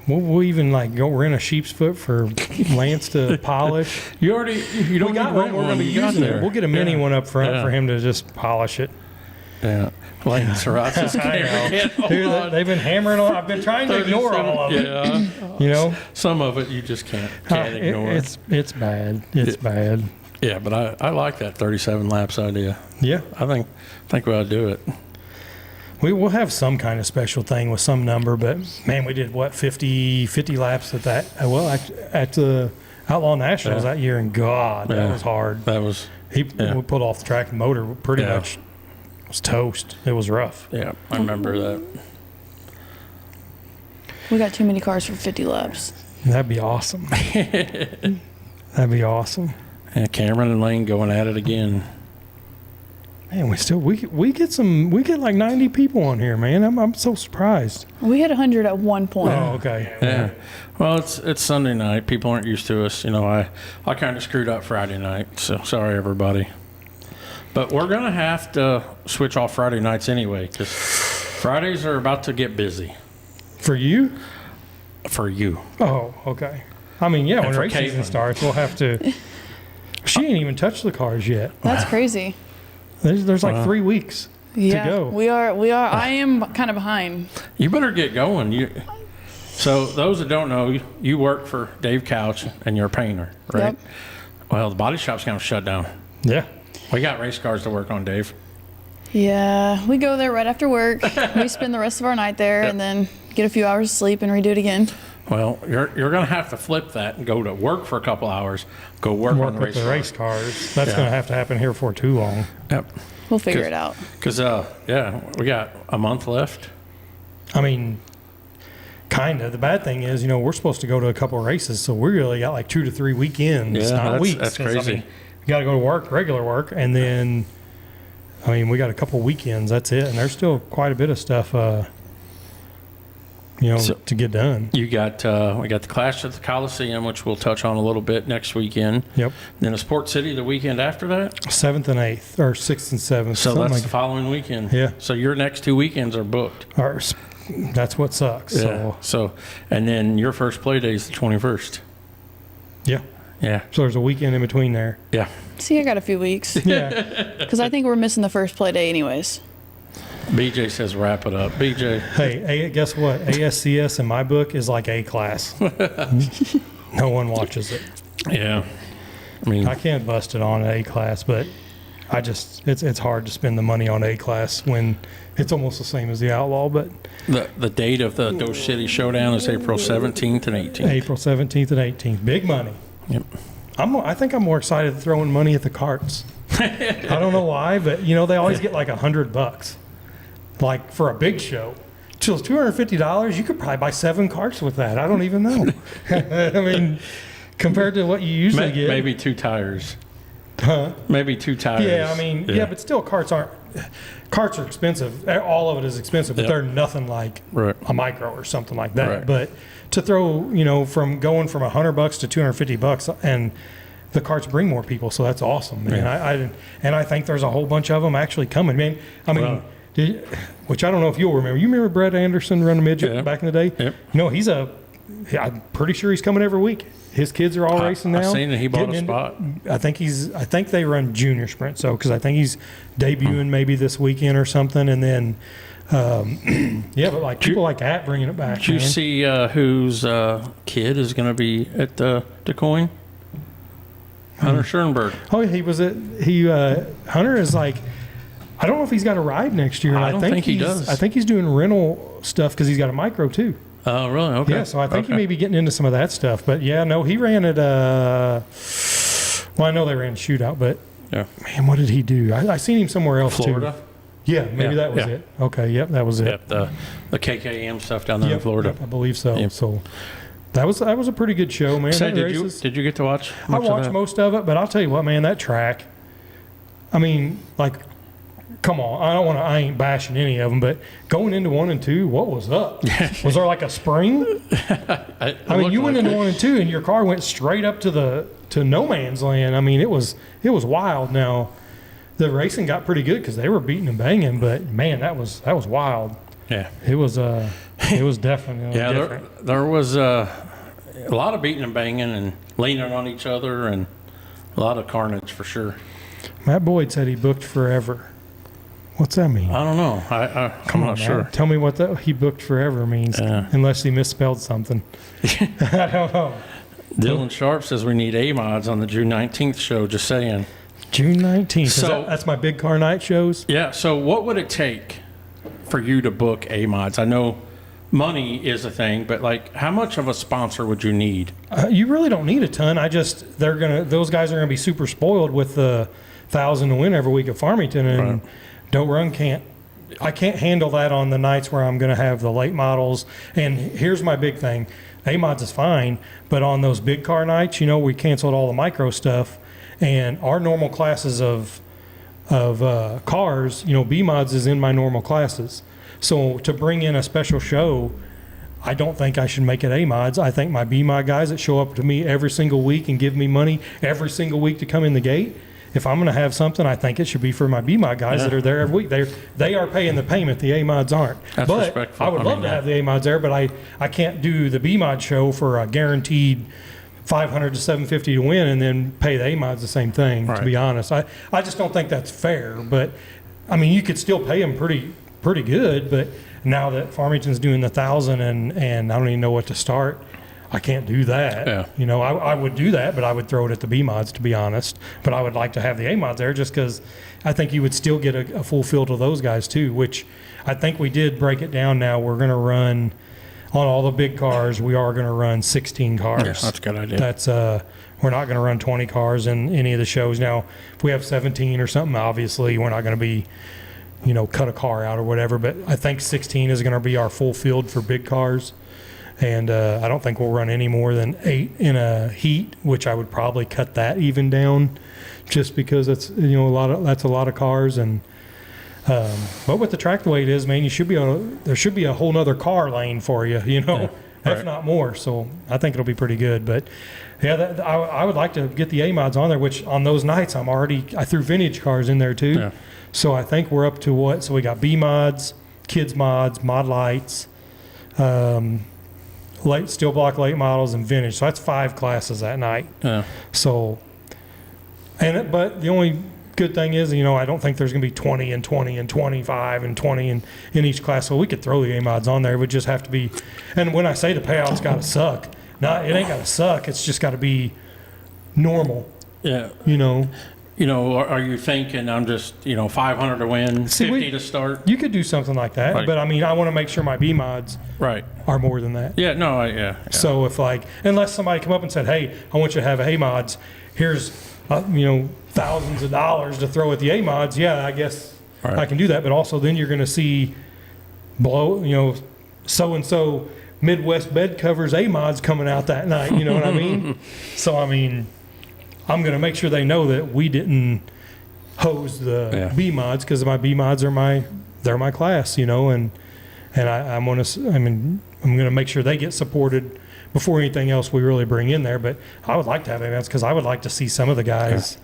Speaker 1: We'll even like go rent a sheep's foot for Lance to polish.
Speaker 3: You don't need to rent
Speaker 1: one. We're going to be using it. We'll get a mini one up front for him to just polish it.
Speaker 3: Yeah. Lance Ross's camera.
Speaker 1: Dude, they've been hammering on. I've been trying to ignore all of it.
Speaker 3: Yeah.
Speaker 1: You know,
Speaker 3: some of it you just can't ignore.
Speaker 1: It's bad. It's bad.
Speaker 3: Yeah, but I like that 37 laps idea.
Speaker 1: Yeah,
Speaker 3: I think we ought to do it.
Speaker 1: We'll have some kind of special thing with some number, but man, we did what 50 laps at that. Well, at the Outlaw Nationals that year, and God, that was hard.
Speaker 3: That was
Speaker 1: we pulled off the track. The motor pretty much was toast. It was rough.
Speaker 3: Yeah, I remember that.
Speaker 2: We got too many cars for 50 laps.
Speaker 1: That'd be awesome. That'd be awesome.
Speaker 3: And Cameron and Lane going at it again.
Speaker 1: Man, we get like 90 people on here, man. I'm so surprised.
Speaker 2: We hit 100 at one point.
Speaker 1: Oh, okay.
Speaker 3: Yeah. Well, it's Sunday night. People aren't used to us. I kind of screwed up Friday night, so sorry, everybody. But we're going to have to switch off Friday nights anyway, because Fridays are about to get busy.
Speaker 1: For you?
Speaker 3: For you.
Speaker 1: Oh, okay. I mean, yeah,
Speaker 3: And
Speaker 1: when
Speaker 3: for
Speaker 1: race season
Speaker 3: Caitlyn.
Speaker 1: starts, we'll have to. She ain't even touched the cars yet.
Speaker 2: That's crazy.
Speaker 1: There's like 3 weeks
Speaker 2: Yeah,
Speaker 1: to go.
Speaker 2: we are. I am kind of behind.
Speaker 3: You better get going. So those that don't know, you work for Dave Couch and you're a painter, right?
Speaker 2: Yep.
Speaker 3: Well, the body shop's kind of shut down.
Speaker 1: Yeah.
Speaker 3: We got race cars to work on, Dave.
Speaker 2: Yeah, we go there right after work. We spend the rest of our night there, and then get a few hours of sleep and redo it again.
Speaker 3: Well, you're going to have to flip that and go to work for a couple hours, go work on
Speaker 1: Work
Speaker 3: the
Speaker 1: with
Speaker 3: race
Speaker 1: the
Speaker 3: car.
Speaker 1: race cars. That's
Speaker 3: Yeah.
Speaker 1: going to have to happen here for too long.
Speaker 3: Yep.
Speaker 2: We'll figure it out.
Speaker 3: Because, we got a month left.
Speaker 1: I mean, kind of. The bad thing is, we're supposed to go to a couple of races, so we really got like 2 to 3 weekends,
Speaker 3: Yeah,
Speaker 1: not weeks.
Speaker 3: that's
Speaker 1: 'Cause,
Speaker 3: crazy.
Speaker 1: We got to go to work, regular work, and then, we got a couple of weekends. That's it. And there's still quite a bit of stuff, to get done.
Speaker 3: We got the Clash at the Coliseum, which we'll touch on a little bit next weekend.
Speaker 1: Yep.
Speaker 3: Then a Sport City the weekend after that.
Speaker 1: 7th and 8th, or 6th and 7th.
Speaker 3: So
Speaker 1: something
Speaker 3: that's
Speaker 1: like
Speaker 3: the following weekend.
Speaker 1: Yeah.
Speaker 3: So your next 2 weekends are booked.
Speaker 1: That's what sucks.
Speaker 3: So, and then your first play day is the 21st.
Speaker 1: Yeah.
Speaker 3: Yeah.
Speaker 1: So there's a weekend in between there.
Speaker 3: Yeah.
Speaker 2: See, I got a few weeks
Speaker 1: Yeah.
Speaker 2: because I think we're missing the first play day anyways.
Speaker 3: BJ says wrap it up. BJ.
Speaker 1: Hey, guess what? ASCS in my book is like A class. No one watches it.
Speaker 3: Yeah. I mean,
Speaker 1: I can't bust it on A class, but it's hard to spend the money on A class when it's almost the same as the Outlaw. But
Speaker 3: the date of the Dose City Showdown is April 17th and 18th.
Speaker 1: April 17th and 18th, big money.
Speaker 3: Yep.
Speaker 1: I think I'm more excited throwing money at the carts. I don't know why, but they always get like $100, like for a big show. So it's $250. You could probably buy 7 carts with that. I don't even know. I mean, compared to what you usually get,
Speaker 3: Maybe 2 tires.
Speaker 1: Huh?
Speaker 3: Maybe 2 tires.
Speaker 1: Yeah, I mean, yeah, but still, carts are expensive. All of it is expensive, but
Speaker 3: Yep.
Speaker 1: they're nothing like
Speaker 3: Right.
Speaker 1: a micro or something like that.
Speaker 3: Right.
Speaker 1: But to throw, from going from $100 to $250, and the carts bring more people, so that's awesome, man.
Speaker 3: Yeah.
Speaker 1: I think there's a whole bunch of them actually coming, man. I mean,
Speaker 3: Wow.
Speaker 1: which I don't know if you'll remember. You remember Brett Anderson running midget
Speaker 3: Yeah.
Speaker 1: back in the day?
Speaker 3: Yep.
Speaker 1: I'm pretty sure he's coming every week. His kids are all racing now.
Speaker 3: I've seen that he bought
Speaker 1: Getting
Speaker 3: a
Speaker 1: into-
Speaker 3: spot.
Speaker 1: I think they run junior sprint, so because I think he's debuting maybe this weekend or something, and then but like people like that bringing it back.
Speaker 3: Did you
Speaker 1: man.
Speaker 3: see whose kid is going to be at DeCoin? Hunter Schoenberg.
Speaker 1: Oh, Hunter is like, I don't know if he's got a ride next year.
Speaker 3: I don't think he does.
Speaker 1: I think he's doing rental stuff because he's got a micro too.
Speaker 3: Oh, really? Okay.
Speaker 1: Yeah, so I think he
Speaker 3: Okay.
Speaker 1: may be getting into some of that stuff. But yeah, no, he ran at well, I know they ran shootout, but
Speaker 3: Yeah.
Speaker 1: man, what did he do? I seen him somewhere else
Speaker 3: Florida.
Speaker 1: too. Yeah, maybe
Speaker 3: Yeah,
Speaker 1: that was
Speaker 3: yeah.
Speaker 1: it. Okay, yep, that was it.
Speaker 3: Yep. The KKM stuff down there in
Speaker 1: Yep,
Speaker 3: Florida.
Speaker 1: yep, I believe so.
Speaker 3: Yep.
Speaker 1: So that was a pretty good show, man.
Speaker 3: Say,
Speaker 1: That races-
Speaker 3: did you get to watch?
Speaker 1: I
Speaker 3: much of
Speaker 1: watched
Speaker 3: that?
Speaker 1: most of it, but I'll tell you what, man, that track. I mean, like, come on, I ain't bashing any of them, but going into 1 and 2, what was up? Was there like a spring? I mean, you went into 1 and 2, and your car went straight up to no man's land. I mean, it was wild. Now, the racing got pretty good because they were beating and banging, but man, that was wild.
Speaker 3: Yeah.
Speaker 1: It was definitely
Speaker 3: Yeah,
Speaker 1: different.
Speaker 3: there was a lot of beating and banging and leaning on each other and a lot of carnage for sure.
Speaker 1: Matt Boyd said he booked forever. What's that mean?
Speaker 3: I don't know. I'm not sure.
Speaker 1: Matt. Tell me what he booked forever means,
Speaker 3: Yeah.
Speaker 1: unless he misspelled something. I don't know.
Speaker 3: Dylan Sharp says we need A-mods on the June 19th show, just saying.
Speaker 1: June 19th.
Speaker 3: So-
Speaker 1: That's my big car night shows.
Speaker 3: Yeah, so what would it take for you to book A-mods? I know money is a thing, but like how much of a sponsor would you need?
Speaker 1: You really don't need a ton. Those guys are gonna be super spoiled with the 1,000 to win every week at Farmington, and
Speaker 3: Right.
Speaker 1: Don't Run I can't handle that on the nights where I'm gonna have the late models. And here's my big thing: A-mods is fine, but on those big car nights, we canceled all the micro stuff, and our normal classes of cars, B-Mods is in my normal classes. So to bring in a special show, I don't think I should make it A-Mods. I think my B-Mod guys that show up to me every single week and give me money every single week to come in the gate, if I'm going to have something, I think it should be for my B-Mod guys that are there every week. They are paying the payment. The A-Mods aren't.
Speaker 3: That's
Speaker 1: but
Speaker 3: respectful.
Speaker 1: I would love to have the A-Mods there, but I can't do the B-Mod show for a guaranteed 500 to 750 to win and then pay the A-Mods the same thing, to be honest. I just don't think that's fair. But, I mean, you could still pay them pretty good, but now that Farmington's doing the 1,000 and I don't even know what to start, I can't do that.
Speaker 3: Yeah.
Speaker 1: I would do that, but I would throw it at the B-Mods, to be honest. But I would like to have the A-Mods there just because I think you would still get a full field of those guys too, which I think we did break it down now. We're going to run, on all the big cars, we are going to run 16 cars.
Speaker 3: Yeah, that's a good idea.
Speaker 1: That's we're not going to run 20 cars in any of the shows. Now, if we have 17 or something, obviously we're not going to be, cut a car out or whatever. But I think 16 is going to be our full field for big cars. And I don't think we'll run any more than 8 in a heat, which I would probably cut that even down just because it's, that's a lot of cars. And but with the track the way it is, man, there should be a whole nother car lane for you, if not more. So I think it'll be pretty good. But yeah, I would like to get the A-Mods on there, which on those nights I threw vintage cars in there too.
Speaker 3: Yeah. So
Speaker 1: I think we're up to what? So we got B-Mods, Kids Mods, Mod Lights, late steel block late models, and vintage. So that's 5 classes that night.
Speaker 3: Yeah.
Speaker 1: So, but the only good thing is, I don't think there's going to be 20 and 20 and 25 and 20 in each class. So we could throw the A-Mods on there. It would just have to be, and when I say the payout's got to suck, it ain't got to suck. It's just got to be normal.
Speaker 3: Yeah. Are you thinking I'm just, 500 to win, 50 to start?
Speaker 1: You could do something like that,
Speaker 3: Right.
Speaker 1: but I want to make sure my B-Mods are more than that.
Speaker 3: Yeah, no, yeah.
Speaker 1: So if unless somebody come up and said, hey, I want you to have A-Mods, here's, thousands of dollars to throw at the A-Mods, yeah, I guess I can do that. But also then you're going to see so-and-so Midwest bed covers A-Mods coming out that night, you know what I mean? So, I'm going to make sure they know that we didn't hose the B-Mods because my B-Mods are they're my class, and I'm going to make sure they get supported before anything else we really bring in there. But I would like to have events because I would like to see some of the guys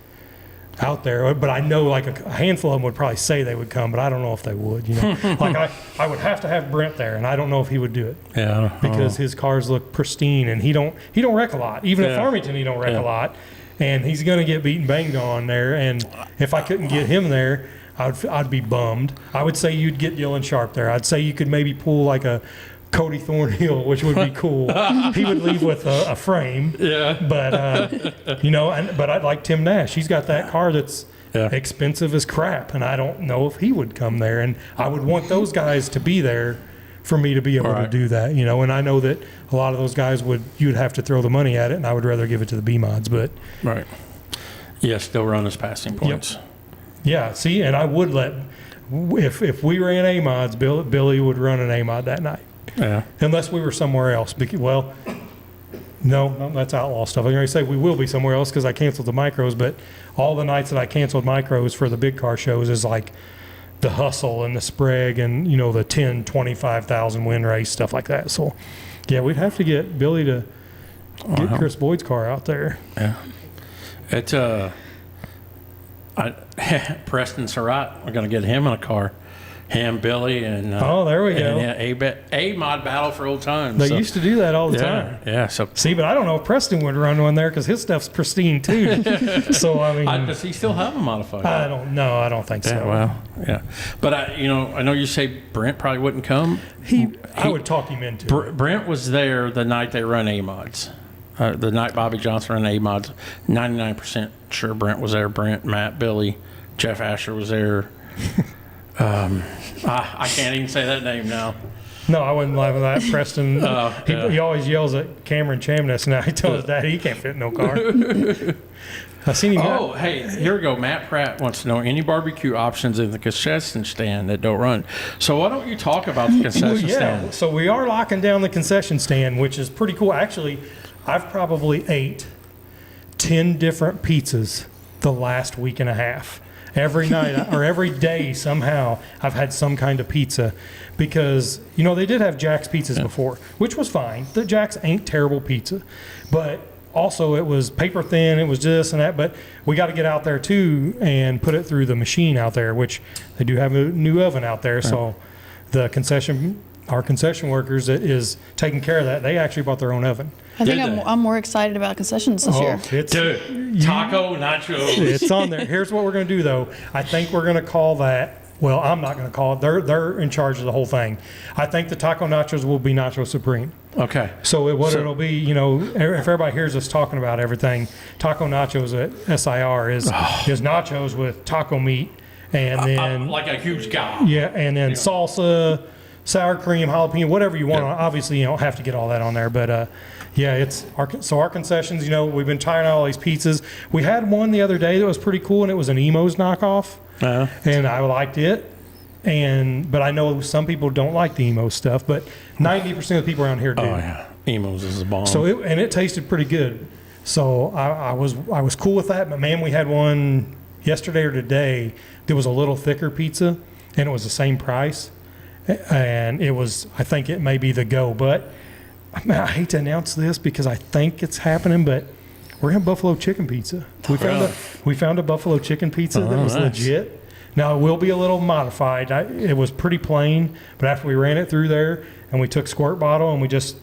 Speaker 1: out there. But I know a handful of them would probably say they would come, but I don't know if they would. I would have to have Brent there, and I don't know if he would do it.
Speaker 3: Yeah,
Speaker 1: because his cars look pristine, and he don't wreck a lot. Even at Farmington, he don't wreck a lot. And he's going to get beaten banged on there. And if I couldn't get him there, I'd be bummed. I would say you'd get Dylan Sharp there. I'd say you could maybe pull like a Cody Thornhill, which would be cool. He would leave with a frame. Yeah. But, but I'd like Tim Nash. He's got that car that's expensive as crap. And I don't know if he would come there. And I would want those guys to be there for me to be able to do that, and I know that a lot of those guys you'd have to throw the money at it, and I would rather give it to the B-Mods, but.
Speaker 3: Right. Yeah, still run as passing points.
Speaker 1: Yep. Yeah, see, and I would if we ran A-Mods, Billy would run an A-Mod that night.
Speaker 3: Yeah.
Speaker 1: Unless we were somewhere else. No, that's outlaw stuff. I already say we will be somewhere else because I canceled the micros, but all the nights that I canceled micros for the big car shows is like the Hustle and the Sprague and, the 10, 25,000 win race, stuff like that. So, yeah, we'd have to get Billy to get Chris Boyd's car out there.
Speaker 3: Yeah. It's Preston Surratt, we're going to get him in a car. Him, Billy, and
Speaker 1: there we go.
Speaker 3: A-Mod battle for old times.
Speaker 1: They used to do that all the time.
Speaker 3: Yeah. So
Speaker 1: see, but I don't know if Preston would run one there because his stuff's pristine too. So
Speaker 3: does he still have a modified?
Speaker 1: I don't know. I don't think so.
Speaker 3: Yeah, well, yeah. But I know you say Brent probably wouldn't come.
Speaker 1: I would talk him into it.
Speaker 3: Brent was there the night they run A-Mods. The night Bobby Johnson ran A-Mods. 99% sure Brent was there. Brent, Matt, Billy, Jeff Asher was there. I can't even say that name now.
Speaker 1: No, I wasn't laughing at that. Preston, he always yells at Cameron Chamness. Now he tells his dad he can't fit in no car. I seen him.
Speaker 3: Hey, here we go. Matt Pratt wants to know any barbecue options in the concession stand that don't run. So why don't you talk about the concession stand?
Speaker 1: So we are locking down the concession stand, which is pretty cool. Actually, I've probably ate 10 different pizzas the last week and a half. Every night or every day somehow I've had some kind of pizza because, they did have Jack's pizzas before, which was fine. The Jack's ain't terrible pizza, but also it was paper thin. It was this and that, but we got to get out there too and put it through the machine out there, which they do have a new oven out there. Right. So our concession workers that is taking care of that, they actually bought their own oven.
Speaker 2: I think I'm more excited about concessions this year.
Speaker 3: Dude, taco nachos.
Speaker 1: It's on there. Here's what we're going to do, though. I think we're going to call that. Well, I'm not going to call it. They're in charge of the whole thing. I think the taco nachos will be Nacho Supreme.
Speaker 3: Okay.
Speaker 1: So it'll be, if everybody hears us talking about everything, taco nachos at SIR is nachos with taco meat, and then
Speaker 3: like a huge guy.
Speaker 1: Yeah, and then salsa, sour cream, jalapeno, whatever you want. Yeah. Obviously, you don't have to get all that on there, but. Yeah, it's our concessions. We've been trying out all these pizzas. We had one the other day that was pretty cool, and it was an Emo's knockoff, and I liked it. But I know some people don't like the Emo stuff, but 90% of the people around here do.
Speaker 3: Oh yeah, Emo's is a bomb.
Speaker 1: So it tasted pretty good. So I was cool with that. But man, we had one yesterday or today that was a little thicker pizza, and it was the same price, and I think it may be the go, but. I hate to announce this because I think it's happening, but we're having buffalo chicken pizza. We found a buffalo chicken pizza that was legit. Now, it will be a little modified. It was pretty plain, but after we ran it through there and we took squirt bottle and we just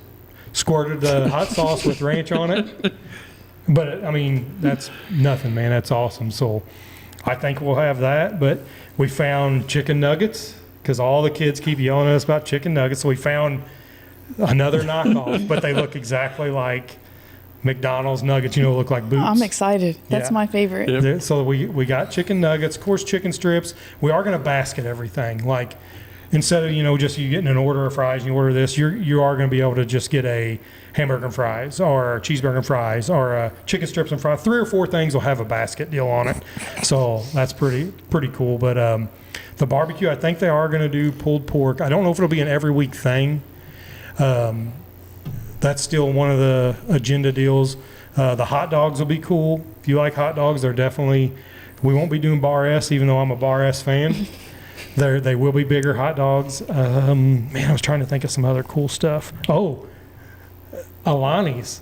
Speaker 1: squirted the hot sauce with ranch on it. But, that's nothing, man. That's awesome. So I think we'll have that. But we found chicken nuggets because all the kids keep yelling at us about chicken nuggets. So we found another knockoff, but they look exactly like McDonald's nuggets, look like boots.
Speaker 2: I'm excited. That's my favorite.
Speaker 1: Yep. So we got chicken nuggets, of course, chicken strips. We are going to basket everything. Like instead of, just you getting an order of fries and you order this, you are going to be able to just get a hamburger and fries or a cheeseburger and fries or a chicken strips and fries. 3 or 4 things will have a basket deal on it. So that's pretty cool. But the barbecue, I think they are going to do pulled pork. I don't know if it'll be an every week thing. That's still one of the agenda deals. The hot dogs will be cool. If you like hot dogs, they're definitely. We won't be doing Bar S, even though I'm a Bar S fan. They will be bigger hot dogs. Man, I was trying to think of some other cool stuff. Oh, Alani's.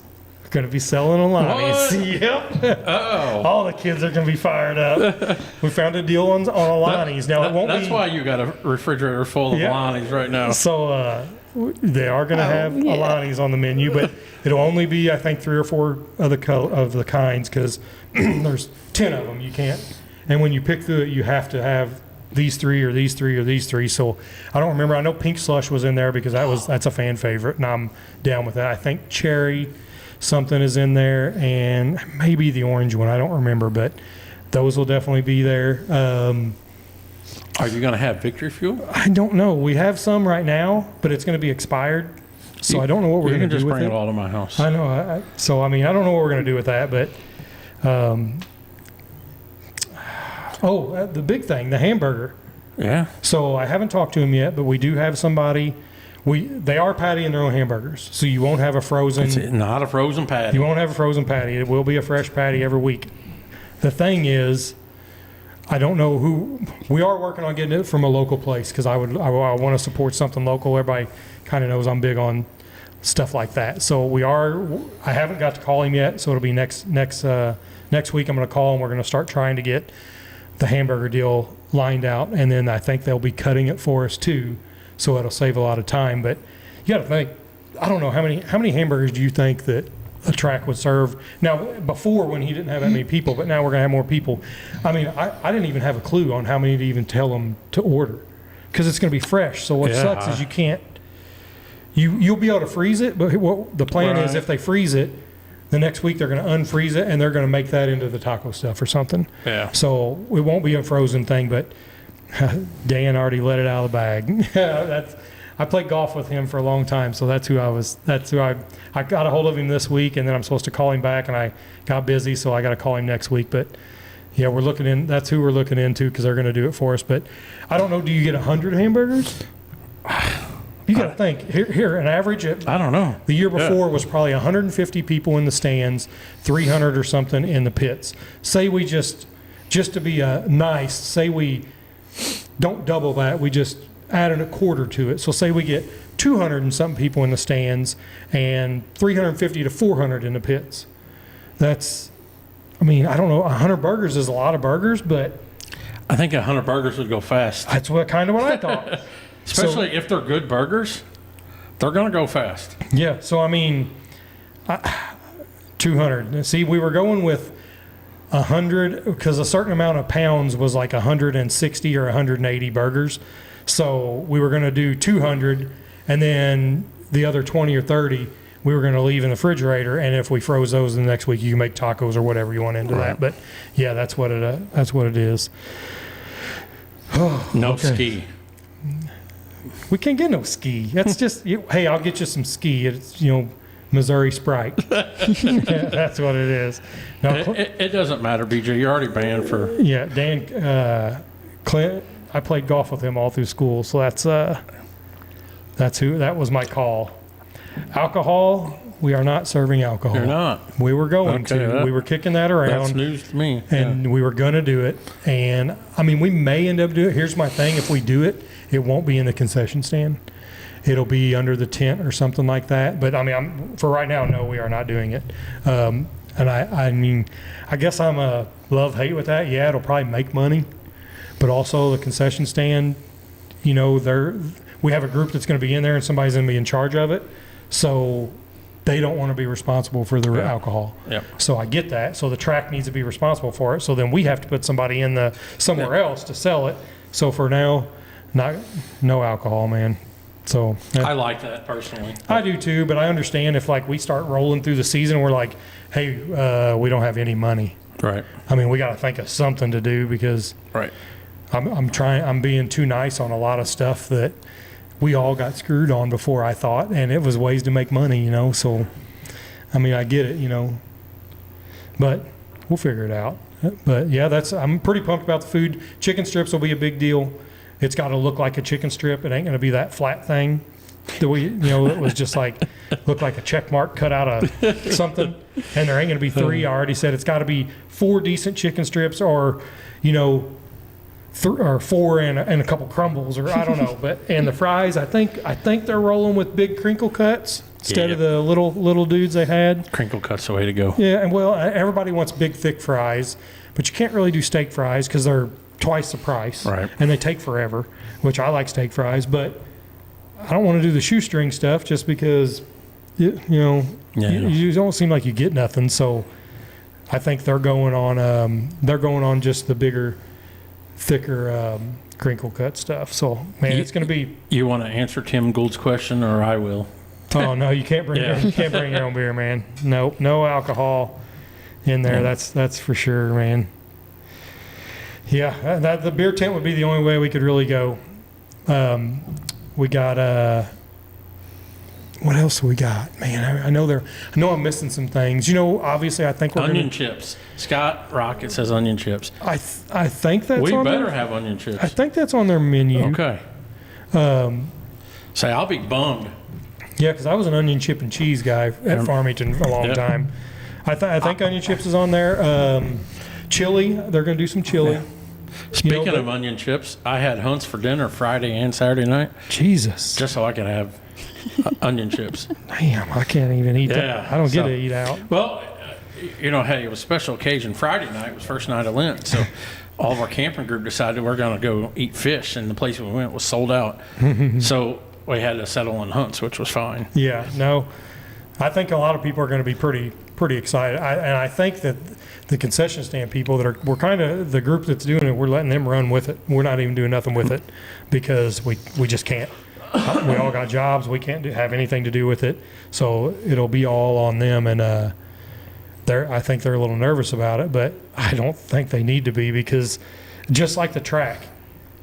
Speaker 1: Going to be selling Alani's. Yep. Oh. All the kids are going to be fired up. We found a deal on Alani's. Now it won't be.
Speaker 3: That's why you got a refrigerator full of Alani's right now.
Speaker 1: So. They are going to have Alani's on the menu, but it'll only be, I think, 3 or 4 of the kinds because there's 10 of them. You can't, and when you pick through it, you have to have these 3 or these 3 or these 3. So I don't remember. I know pink slush was in there because that's a fan favorite, and I'm down with that. I think cherry something is in there, and maybe the orange one. I don't remember, but those will definitely be there.
Speaker 3: Are you going to have Victory Fuel?
Speaker 1: I don't know. We have some right now, but it's going to be expired. So I don't know what we're going to do with it.
Speaker 3: You can just bring it all to my house.
Speaker 1: I know. I don't know what we're going to do with that, but the big thing, the hamburger.
Speaker 3: Yeah.
Speaker 1: So I haven't talked to him yet, but we do have somebody. They are pattying their own hamburgers, so you won't have a frozen.
Speaker 3: It's not a frozen patty.
Speaker 1: You won't have a frozen patty. It will be a fresh patty every week. The thing is, I don't know who. We are working on getting it from a local place because I want to support something local. Everybody kind of knows I'm big on stuff like that. So we are. I haven't got to call him yet, so it'll be next week. I'm going to call him. We're going to start trying to get the hamburger deal lined out, and then I think they'll be cutting it for us too, so it'll save a lot of time. But you got to think. I don't know how many hamburgers do you think that a track would serve now? Before, when he didn't have that many people, but now we're gonna have more people. I didn't even have a clue on how many to even tell them to order because it's gonna be fresh. So what sucks is you can't. You'll be able to freeze it, but what the plan is, if they freeze it, the next week they're gonna unfreeze it and they're gonna make that into the taco stuff or something.
Speaker 3: Yeah.
Speaker 1: So it won't be a frozen thing, but Dan already let it out of the bag. I played golf with him for a long time, so that's who I got a hold of him this week, and then I'm supposed to call him back, and I got busy, so I got to call him next week. But yeah, that's who we're looking into because they're going to do it for us. But I don't know, do you get 100 hamburgers? You got to think here an average at
Speaker 3: I don't know.
Speaker 1: the year before was probably 150 people in the stands, 300 or something in the pits. Say we just to be nice, say we don't double that, we just added a quarter to it. So say we get 200 and something people in the stands and 350 to 400 in the pits. That's, I mean, I don't know, 100 burgers is a lot of burgers, but
Speaker 3: I think 100 burgers would go fast.
Speaker 1: that's what I thought.
Speaker 3: Especially if they're good burgers, they're going to go fast.
Speaker 1: Yeah, so I mean, 200. See, we were going with 100 because a certain amount of pounds was like 160 or 180 burgers. So we were going to do 200, and then the other 20 or 30 we were going to leave in the refrigerator. And if we froze those the next week, you can make tacos or whatever you want into that. But yeah, that's what it is.
Speaker 3: No
Speaker 1: okay.
Speaker 3: ski.
Speaker 1: We can't get no ski. That's just, hey, I'll get you some ski. It's, Missouri Sprite. That's what it is. Now,
Speaker 3: It doesn't matter, BJ. You're already banned for.
Speaker 1: yeah, Dan, Clint, I played golf with him all through school. So that was my call. Alcohol, we are not serving alcohol.
Speaker 3: You're not.
Speaker 1: We were going to. We were kicking that around.
Speaker 3: That's news to me.
Speaker 1: And we were going to do it. And, I mean, we may end up doing it. Here's my thing. If we do it, it won't be in the concession stand. It'll be under the tent or something like that. But, I mean, for right now, no, we are not doing it. And, I mean, I guess I'm a love-hate with that. Yeah, it'll probably make money. But also the concession stand, we have a group that's going to be in there and somebody's going to be in charge of it. So they don't want to be responsible for the alcohol.
Speaker 3: Yep.
Speaker 1: So I get that. So the track needs to be responsible for it. So then we have to put somebody in somewhere else to sell it. So for now, no alcohol, man. So
Speaker 3: I like that personally.
Speaker 1: I do too, but I understand if like we start rolling through the season, we're like, hey, we don't have any money.
Speaker 3: Right.
Speaker 1: I mean, we got to think of something to do because
Speaker 3: Right.
Speaker 1: I'm being too nice on a lot of stuff that we all got screwed on before, I thought, and it was ways to make money, so I mean, I get it, but we'll figure it out. But yeah, I'm pretty pumped about the food. Chicken strips will be a big deal. It's got to look like a chicken strip. It ain't going to be that flat thing that it was just like looked like a check mark cut out of something, and there ain't going to be 3. I already said it's got to be 4 decent chicken strips or 4 and a couple crumbles, or I don't know. And the fries, I think they're rolling with big crinkle cuts instead of the little dudes they had.
Speaker 3: Crinkle cut's the way to go.
Speaker 1: Yeah, and everybody wants big thick fries, but you can't really do steak fries because they're twice the price,
Speaker 3: right?
Speaker 1: And they take forever. Which I like steak fries, but I don't want to do the shoestring stuff just because you don't seem like you get nothing. So I think they're going on just the bigger, thicker crinkle cut stuff. So man, it's going to be.
Speaker 3: You want to answer Tim Gould's question, or I will?
Speaker 1: Oh no, you can't bring your own beer, man. Nope, no alcohol in there. That's for sure, man. Yeah, the beer tent would be the only way we could really go. We got what else we got, man? I know I'm missing some things. Obviously, I think we're
Speaker 3: onion chips. Scott Rocket says onion chips.
Speaker 1: I think that's
Speaker 3: we
Speaker 1: on
Speaker 3: better
Speaker 1: there.
Speaker 3: have onion chips.
Speaker 1: I think that's on their menu.
Speaker 3: Okay. Say I'll be bummed.
Speaker 1: Yeah, because I was an onion chip and cheese guy at Farmington for a long time. I think onion chips is on there. Chili, they're going to do some chili.
Speaker 3: Yeah. Speaking of onion chips, I had Hunt's for dinner Friday and Saturday night.
Speaker 1: Jesus.
Speaker 3: Just so I could have onion chips.
Speaker 1: Damn, I can't even eat that. I don't get to eat out.
Speaker 3: Well, hey, it was a special occasion. Friday night was first night of Lent, so all of our camping group decided we're going to go eat fish, and the place we went was sold out. So we had to settle on Hunt's, which was fine.
Speaker 1: Yeah, no, I think a lot of people are going to be pretty excited. And I think that the concession stand people we're kind of the group that's doing it, we're letting them run with it. We're not even doing nothing with it because we just can't. We all got jobs. We can't have anything to do with it. So it'll be all on them. And I think they're a little nervous about it, but I don't think they need to be because just like the track,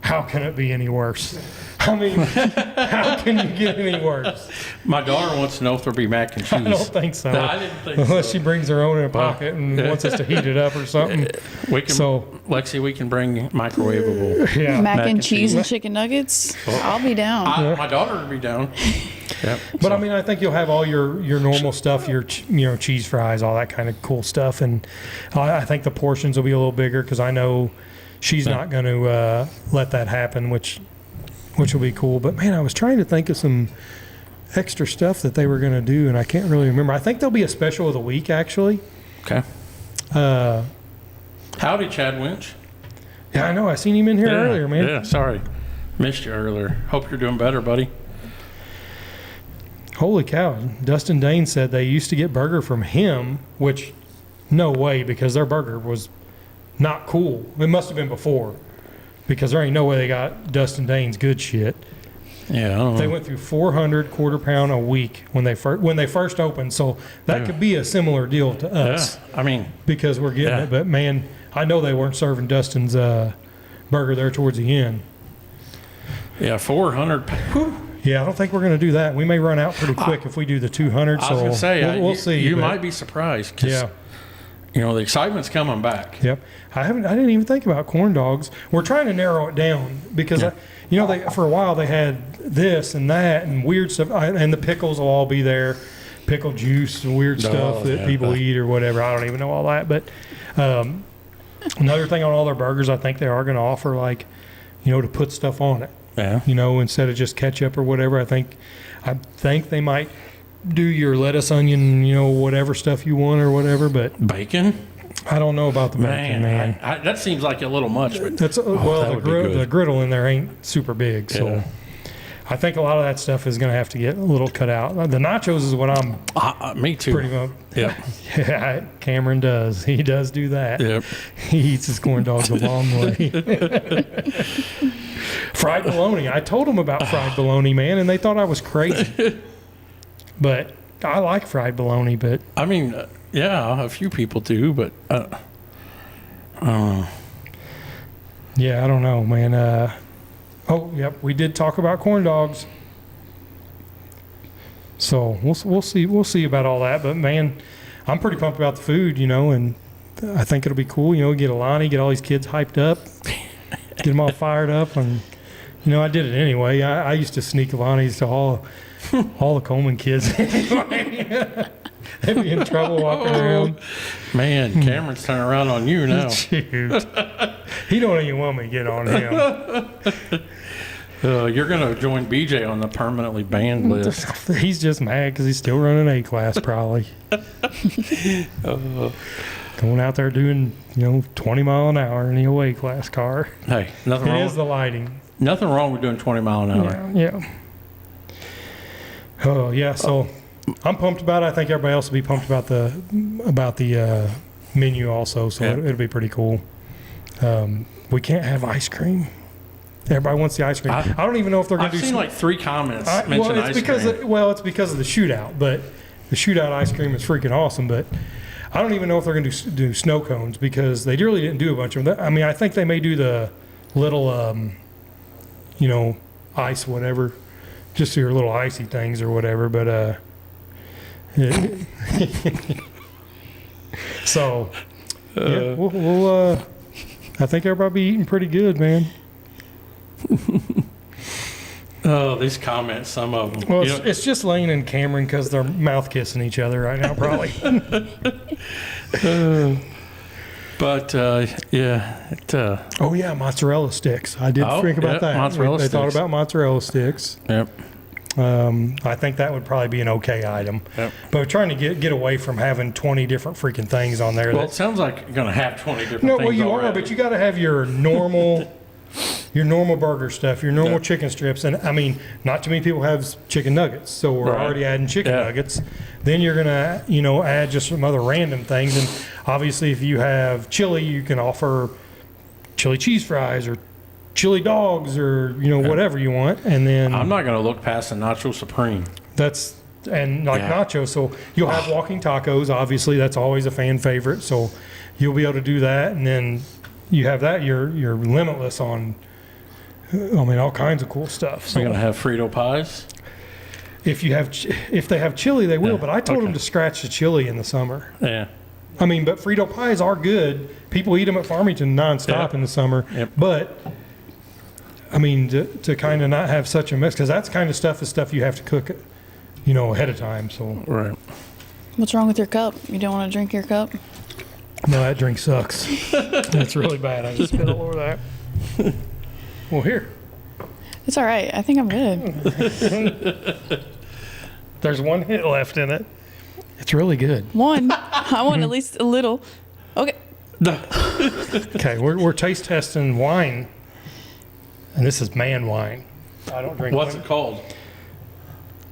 Speaker 1: how can it be any worse? I mean, how can you get any worse?
Speaker 3: My daughter wants to know if there'll be mac and cheese.
Speaker 1: I don't think so.
Speaker 3: No, I didn't think
Speaker 1: Unless
Speaker 3: so.
Speaker 1: she brings her own in a pocket and wants us to heat it up or something.
Speaker 3: We can, Lexi, we can bring microwavable.
Speaker 1: Yeah.
Speaker 2: Mac and cheese and chicken nuggets. I'll be down.
Speaker 3: My daughter would be down. Yep.
Speaker 1: But I mean, I think you'll have all your normal stuff, your cheese fries, all that kind of cool stuff, and I think the portions will be a little bigger because I know she's not going to let that happen, which will be cool. But man, I was trying to think of some extra stuff that they were going to do, and I can't really remember. I think there'll be a special of the week actually.
Speaker 3: Okay. Howdy, Chad Winch.
Speaker 1: Yeah, I know. I seen him in here earlier, man.
Speaker 3: Yeah, sorry. Missed you earlier. Hope you're doing better, buddy.
Speaker 1: Holy cow. Dustin Dane said they used to get burger from him, which no way, because their burger was not cool. It must have been before, because there ain't no way they got Dustin Dane's good shit.
Speaker 3: Yeah, I don't know.
Speaker 1: They went through 400 quarter pound a week when they first opened, so that could be a similar deal to us.
Speaker 3: Yeah, I mean,
Speaker 1: because we're getting it. But man, I know they weren't serving Dustin's burger there towards the end.
Speaker 3: Yeah, 400.
Speaker 1: Yeah, I don't think we're going to do that. We may run out pretty quick if we do the 200.
Speaker 3: I was going to say,
Speaker 1: we'll see.
Speaker 3: You might be surprised. 'Cause,
Speaker 1: Yeah.
Speaker 3: the excitement's coming back.
Speaker 1: Yep. I didn't even think about corn dogs. We're trying to narrow it down because, they for a while they had this and that and weird stuff, and the pickles will all be there, pickle juice and weird stuff that people eat or whatever. I don't even know all that. But another thing on all their burgers, I think they are going to offer to put stuff on it.
Speaker 3: Yeah.
Speaker 1: Instead of just ketchup or whatever. I think they might do your lettuce, onion, whatever stuff you want or whatever. But
Speaker 3: bacon.
Speaker 1: I don't know about the bacon, man.
Speaker 3: That seems like a little much. But
Speaker 1: That's the griddle in there ain't super big, so I think a lot of that stuff is going to have to get a little cut out. The nachos is what I'm.
Speaker 3: Me too.
Speaker 1: Pretty much.
Speaker 3: Yeah.
Speaker 1: Yeah, Cameron does. He does do that.
Speaker 3: Yep.
Speaker 1: He eats his corn dogs a long way. Fried bologna. I told them about fried bologna, man, and they thought I was crazy. But I like fried bologna, but
Speaker 3: I mean, a few people do, but
Speaker 1: yeah, I don't know, man. We did talk about corn dogs. So we'll see about all that. But man, I'm pretty pumped about the food, and I think it'll be cool. Get Alani, get all these kids hyped up, get them all fired up, and I did it anyway. I used to sneak Alani's to all the Coleman kids. They'd be in trouble walking around.
Speaker 3: Man, Cameron's turning around on you now.
Speaker 1: Shoot. He don't even want me to get on him.
Speaker 3: You're going to join BJ on the permanently banned list.
Speaker 1: He's just mad because he's still running A class, probably. Going out there doing, 20 mile an hour in the A class car.
Speaker 3: Hey, nothing
Speaker 1: It
Speaker 3: wrong.
Speaker 1: is the lighting.
Speaker 3: Nothing wrong with doing 20 mile an hour.
Speaker 1: Yeah. Oh yeah. So I'm pumped about it. I think everybody else will be pumped about the menu also. So it'll be pretty cool. We can't have ice cream. Everybody wants the ice cream. I don't even know if they're going to do.
Speaker 3: I've seen like 3 comments mention ice cream.
Speaker 1: It's because of the shootout. But the shootout ice cream is freaking awesome. But I don't even know if they're going to do snow cones because they really didn't do a bunch of them. I mean, I think they may do the little, ice whatever, just your little icy things or whatever. But so we'll I think everybody be eating pretty good, man.
Speaker 3: Oh, these comments, some of them.
Speaker 1: Well, it's just Lane and Cameron because they're mouth kissing each other right now, probably. Oh yeah, mozzarella sticks. I did think about that.
Speaker 3: Mozzarella
Speaker 1: they
Speaker 3: sticks.
Speaker 1: thought about mozzarella sticks.
Speaker 3: Yep.
Speaker 1: I think that would probably be an okay item.
Speaker 3: Yep.
Speaker 1: But we're trying to get away from having 20 different freaking things on there.
Speaker 3: Well, it sounds like you're going to have 20 different
Speaker 1: No,
Speaker 3: things
Speaker 1: well, you
Speaker 3: already.
Speaker 1: are, but you got to have your normal burger stuff, your normal chicken strips. And I mean, not too many people have chicken nuggets. So we're already adding chicken nuggets. Then you're going to, add just some other random things. And obviously, if you have chili, you can offer chili cheese fries or chili dogs or, whatever you want. And then
Speaker 3: I'm not going to look past the Nacho Supreme.
Speaker 1: nachos. So you'll have walking tacos. Obviously, that's always a fan favorite. So you'll be able to do that. And then you have that. You're limitless on I mean, all kinds of cool stuff. So
Speaker 3: We're going to have Frito pies.
Speaker 1: if they have chili, they will.
Speaker 3: Yeah,
Speaker 1: But I told them
Speaker 3: okay.
Speaker 1: to scratch the chili in the summer.
Speaker 3: Yeah.
Speaker 1: I mean, but Frito pies are good. People eat them at Farmington nonstop
Speaker 3: Yep.
Speaker 1: in the summer.
Speaker 3: Yep.
Speaker 1: But I mean, to kind of not have such a mess, because that's kind of stuff is stuff you have to cook, ahead of time. So
Speaker 3: Right.
Speaker 2: What's wrong with your cup? You don't want to drink your cup?
Speaker 1: no, that drink sucks. That's really bad. I just spit all over that. Well, here.
Speaker 2: It's all right. I think I'm good.
Speaker 1: There's one hit left in it. It's really good.
Speaker 2: One. I want at least a little. Okay.
Speaker 1: Okay, we're taste testing wine, and this is man wine. I don't drink
Speaker 3: What's
Speaker 1: wine.
Speaker 3: it called?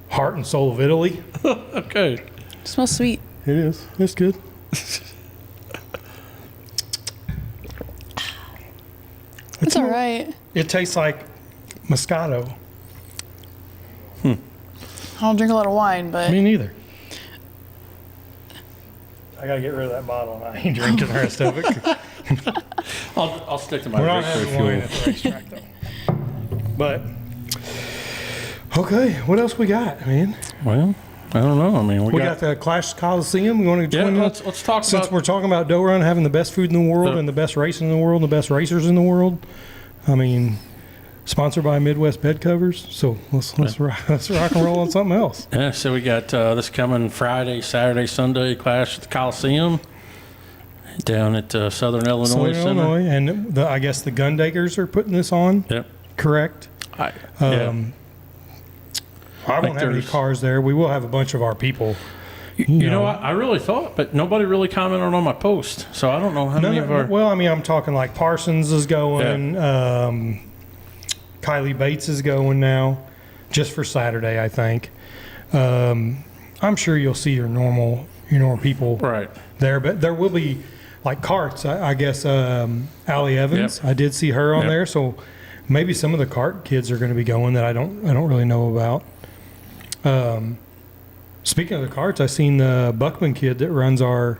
Speaker 1: Heart and Soul of Italy.
Speaker 3: Okay.
Speaker 2: Smells sweet.
Speaker 1: It is. It's good.
Speaker 2: It's all right.
Speaker 1: It tastes like Moscato.
Speaker 2: I don't drink a lot of wine, but
Speaker 1: Me neither. I gotta get rid of that bottle, and I ain't drinking the rest of it.
Speaker 3: I'll stick to my
Speaker 1: We're not
Speaker 3: victory
Speaker 1: having wine
Speaker 3: fuel.
Speaker 1: at the racetrack, though. But okay, what else we got, man?
Speaker 3: Well, I don't know. I mean,
Speaker 1: We got the Clash Coliseum. We want to
Speaker 3: Yeah,
Speaker 1: join in?
Speaker 3: let's talk
Speaker 1: Since
Speaker 3: about.
Speaker 1: we're talking about Doe Run having the best food in the world
Speaker 3: The-
Speaker 1: and the best racing in the world and the best racers in the world. I mean, sponsored by Midwest Bed Covers. So let's rock and roll on something else.
Speaker 3: Yeah, so we got this coming Friday, Saturday, Sunday Clash at the Coliseum down at Southern Illinois
Speaker 1: Southern
Speaker 3: Center.
Speaker 1: Illinois, and I guess the Gundakers are putting this on.
Speaker 3: Yep.
Speaker 1: Correct.
Speaker 3: Yeah.
Speaker 1: I
Speaker 3: Like
Speaker 1: won't have any
Speaker 3: there's-
Speaker 1: cars there. We will have a bunch of our people.
Speaker 3: You know, I really thought, but nobody really commented on my post, so I don't know how many of our.
Speaker 1: Well, I mean, I'm talking like Parsons is going. Kylie Bates is going now, just for Saturday, I think. I'm sure you'll see your normal people
Speaker 3: Right.
Speaker 1: there, but there will be like carts. I guess Allie Evans.
Speaker 3: Yep.
Speaker 1: I did see her on
Speaker 3: Yep.
Speaker 1: there, so maybe some of the cart kids are going to be going that I don't really know about. Speaking of the carts, I seen the Buckman kid that runs our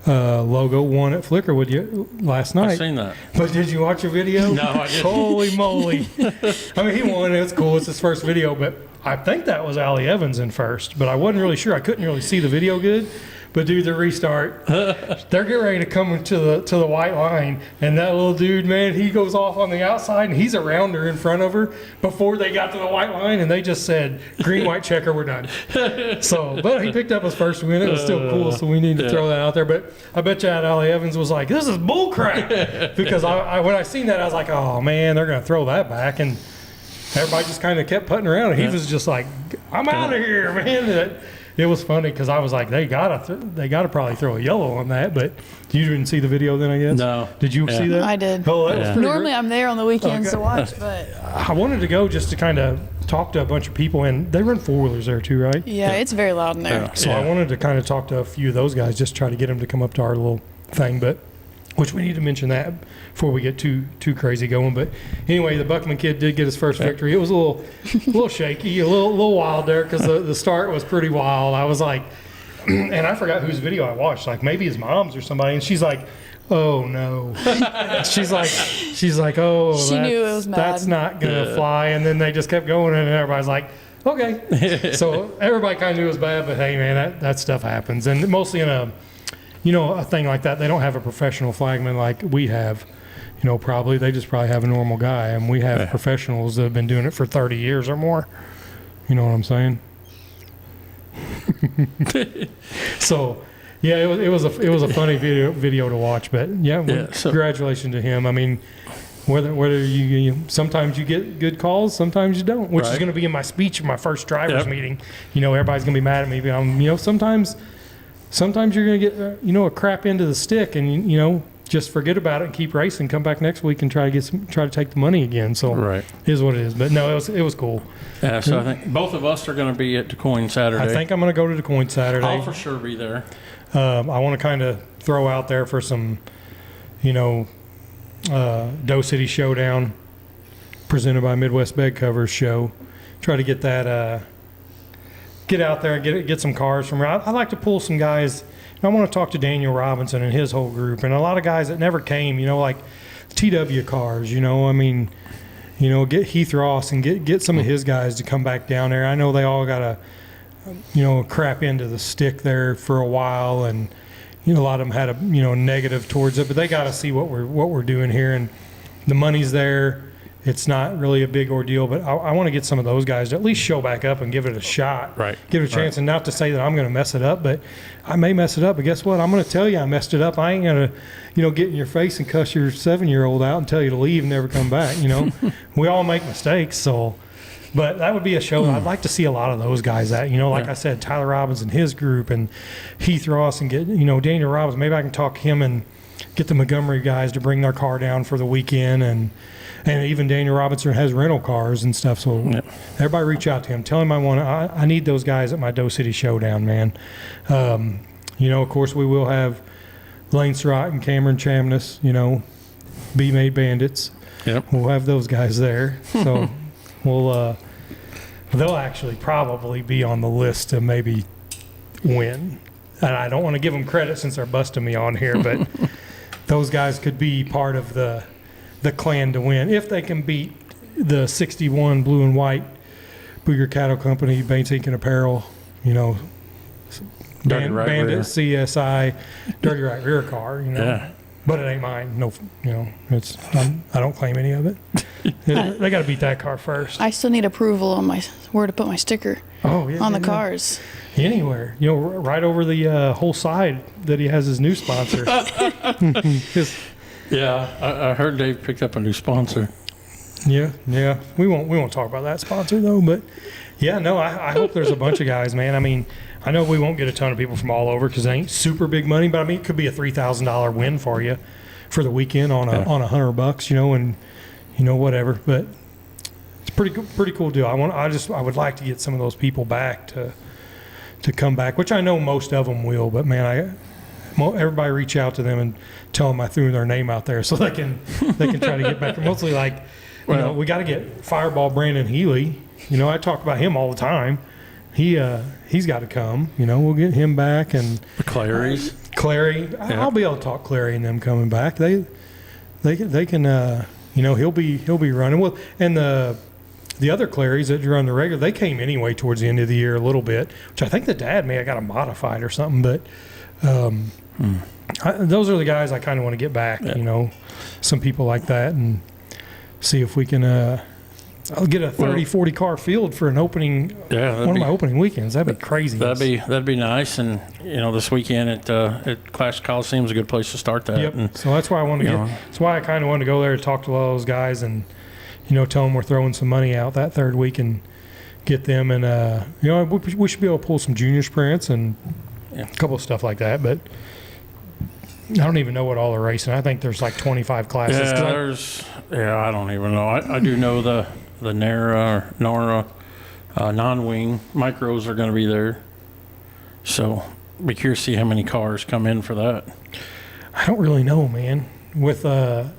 Speaker 1: logo won at Flickr with you last night.
Speaker 3: I've seen that.
Speaker 1: But did you watch a video?
Speaker 3: No, I didn't.
Speaker 1: Holy moly. I mean, he won. It's cool. It's his first video, but I think that was Allie Evans in first, but I wasn't really sure. I couldn't really see the video good. But dude, the restart, they're getting ready to come into the white line, and that little dude, man, he goes off on the outside, and he's around her in front of her before they got to the white line, and they just said, green, white, checker, we're done. So, but he picked up his first win. It was still cool, so we need to throw that out there. But I bet you Allie Evans was like, this is bull crap. Because I when I seen that, I was like, oh, man, they're going to throw that back. And everybody just kind of kept putting around, and he was just like, I'm out of here, man. It was funny because I was like, they gotta probably throw a yellow on that, but you didn't see the video then, I guess.
Speaker 3: No.
Speaker 1: Did you
Speaker 3: Yeah.
Speaker 1: see that?
Speaker 2: I did.
Speaker 1: Oh, that was
Speaker 3: Yeah.
Speaker 1: pretty
Speaker 2: Normally
Speaker 1: great.
Speaker 2: I'm there on the weekends
Speaker 1: Okay.
Speaker 2: to watch, but
Speaker 1: I wanted to go just to kind of talk to a bunch of people, and they run four-wheelers there too, right?
Speaker 2: yeah, it's very loud in there.
Speaker 3: Yeah.
Speaker 1: So I wanted to kind of talk to a few of those guys, just try to get them to come up to our little thing, but which we need to mention that before we get too crazy going. But anyway, the Buckman kid did get his first victory. It was a little shaky, a little wild there because the start was pretty wild. I was like, and I forgot whose video I watched, like maybe his mom's or somebody, and she's like, oh no. she's like, oh,
Speaker 2: She knew it was mad.
Speaker 1: that's not gonna fly. And then they just kept going, and everybody's like, okay. So everybody kind of knew it was bad, but hey, man, that stuff happens, and mostly in a thing like that, they don't have a professional flagman like we have. Probably they just probably have a normal guy, and we have professionals that have been doing it for 30 years or more. You know what I'm saying? So, yeah, it was a funny video to watch, but yeah,
Speaker 3: so-
Speaker 1: congratulations to him. I mean, whether you sometimes you get good calls, sometimes you don't, which is
Speaker 3: Right.
Speaker 1: going to be in my speech in my first drivers
Speaker 3: Yep.
Speaker 1: meeting. Everybody's going to be mad at me, but sometimes you're going to get a crap into the stick, and just forget about it and keep racing. Come back next week and try to take the money again. So
Speaker 3: Right.
Speaker 1: it is what it is. But no, it was cool.
Speaker 3: Yeah, so I think both of us are going to be at DeCoin Saturday.
Speaker 1: I think I'm going to go to DeCoin Saturday.
Speaker 3: I'll for sure be there.
Speaker 1: I want to kind of throw out there for some, Doe City Showdown presented by Midwest Bed Covers show. Try to get that, get out there and get some cars from. I like to pull some guys. I want to talk to Daniel Robinson and his whole group, and a lot of guys that never came. Like TW cars. I mean, get Heath Ross and get some of his guys to come back down there. I know they all got to, crap into the stick there for a while, and a lot of them had a negative towards it, but they got to see what we're doing here, and the money's there. It's not really a big ordeal, but I want to get some of those guys to at least show back up and give it a shot.
Speaker 3: Right.
Speaker 1: Give it a chance, and not to say that I'm going to mess it up, but I may mess it up. But guess what? I'm going to tell you I messed it up. I ain't going to, get in your face and cuss your 7-year-old out and tell you to leave and never come back. We all make mistakes, so. But that would be a show. I'd like to see a lot of those guys at, like I said, Tyler Robbins and his group, and Heath Ross, and get, Daniel Robbins. Maybe I can talk him and get the Montgomery guys to bring their car down for the weekend, and even Daniel Robinson has rental cars and stuff. So everybody reach out to him. Tell him I need those guys at my Doe City Showdown, man. Of course, we will have Lane Surratt and Cameron Chamness, B-Made Bandits.
Speaker 3: Yep.
Speaker 1: We'll have those guys there. So they'll actually probably be on the list to maybe win. And I don't want to give them credit since they're busting me on here, but those guys could be part of the clan to win if they can beat the 61 blue and white Booger Cattle Company, Bates Inc. and Apparel,
Speaker 3: Dirty Right
Speaker 1: Bandit
Speaker 3: Rear.
Speaker 1: CSI, Dirty Right Rear car,
Speaker 3: Yeah.
Speaker 1: But it ain't mine. No, I don't claim any of it. They got to beat that car first.
Speaker 2: I still need approval on where to put my sticker
Speaker 1: Oh yeah,
Speaker 2: on the
Speaker 1: yeah.
Speaker 2: cars.
Speaker 1: Anywhere, right over the whole side that he has his new sponsor.
Speaker 3: Yeah, I heard Dave picked up a new sponsor.
Speaker 1: Yeah. We won't talk about that sponsor though, but yeah, no, I hope there's a bunch of guys, man. I mean, I know we won't get a ton of people from all over because it ain't super big money, but I mean, it could be a $3,000 win for you for the weekend on $100, and whatever. But it's pretty cool deal. I would like to get some of those people back to come back, which I know most of them will. But man, everybody reach out to them and tell them I threw their name out there so they can try to get back. Mostly we got to get Fireball Brandon Healy. I talk about him all the time. He's got to come. We'll get him back, and
Speaker 3: The Clarys.
Speaker 1: Clary.
Speaker 3: Yeah.
Speaker 1: I'll be able to talk Clary and them coming back. They can. He'll be running. Well, and the other Clarys that run the regular, they came anyway towards the end of the year a little bit, which I think the dad may have got a modified or something. But those are the guys I kind of want to get back.
Speaker 3: Yeah.
Speaker 1: Some people like that, and see if we can. I'll get a 30, 40 car field for an opening.
Speaker 3: Yeah,
Speaker 1: one of my opening weekends. That'd be crazy.
Speaker 3: That'd be nice, and this weekend at Clash Coliseum is a good place to start that.
Speaker 1: Yep.
Speaker 3: And,
Speaker 1: So that's why I want to That's why I kind of wanted to go there to talk to all those guys and tell them we're throwing some money out that third week and get them, and we should be able to pull some junior sprints and a couple of stuff like that. But I don't even know what all they're racing. I think there's like 25 classes.
Speaker 3: I don't even know. I do know the NARA non-wing micros are going to be there. So be curious to see how many cars come in for that.
Speaker 1: I don't really know, man. With I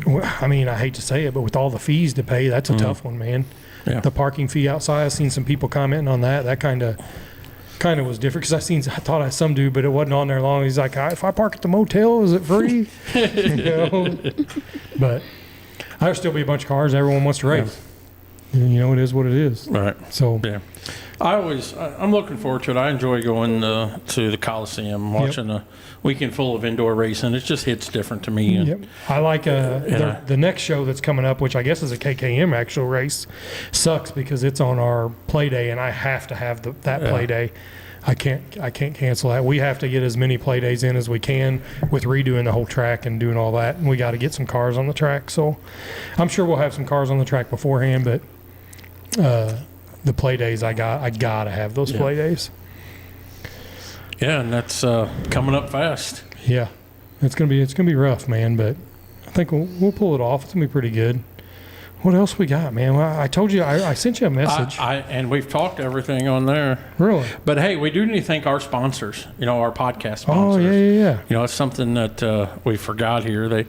Speaker 1: hate to say it, but with all the fees to pay, that's a tough one, man.
Speaker 3: Yeah.
Speaker 1: The parking fee outside, I've seen some people commenting on that. That kind of was different because I thought I some dude, but it wasn't on there long. He's like, if I park at the motel, is it free? But there'll still be a bunch of cars everyone wants to race. Yeah. It is what it is.
Speaker 3: Right.
Speaker 1: So
Speaker 3: yeah, I'm looking forward to it. I enjoy going to the Coliseum, watching a weekend full of indoor racing. It just hits different to me. And,
Speaker 1: yep. I like the next show that's coming up, which I guess is a KKM actual race. Sucks because it's on our play day, and I have to have that play day. I can't cancel that. We have to get as many play days in as we can with redoing the whole track and doing all that. And we got to get some cars on the track. So I'm sure we'll have some cars on the track beforehand, but the play days I gotta have those play days.
Speaker 3: Yeah, and that's coming up fast.
Speaker 1: Yeah, it's gonna be rough, man. But I think we'll pull it off. It's gonna be pretty good. What else we got, man? Well, I told you I sent you a message.
Speaker 3: And we've talked everything on there.
Speaker 1: Really?
Speaker 3: But hey, we do need to thank our sponsors. Our podcast sponsors.
Speaker 1: Oh yeah.
Speaker 3: It's something that we forgot here. They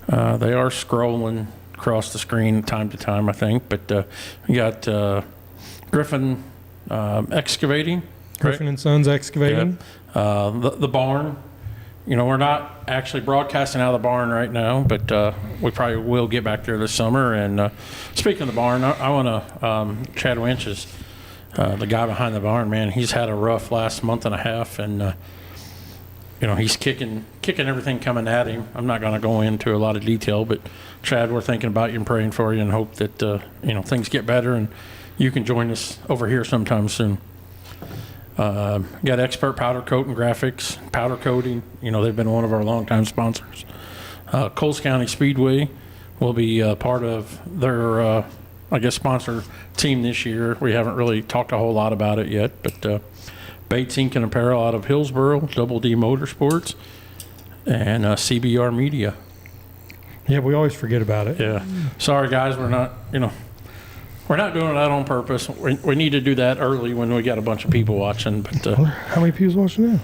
Speaker 3: are scrolling across the screen time to time, I think. But we got Griffin Excavating.
Speaker 1: Griffin and Sons Excavating.
Speaker 3: Yeah. The barn. we're not actually broadcasting out of the barn right now, but we probably will get back there this summer. And speaking of the barn, I want to, Chad Winch is the guy behind the barn, man. He's had a rough last month and a half, and he's kicking everything coming at him. I'm not going to go into a lot of detail, but Chad, we're thinking about you and praying for you and hope that things get better and you can join us over here sometime soon. Got Expert Powder Coat and Graphics, powder coating. They've been one of our longtime sponsors. Coles County Speedway will be part of their, sponsor team this year. We haven't really talked a whole lot about it yet, but Bates Ink and Apparel out of Hillsboro, Double D Motorsports, and CBR Media.
Speaker 1: Yeah, we always forget about it.
Speaker 3: Yeah. Sorry, guys, we're not doing that on purpose. We need to do that early when we got a bunch of people watching. But
Speaker 1: how many people's watching now?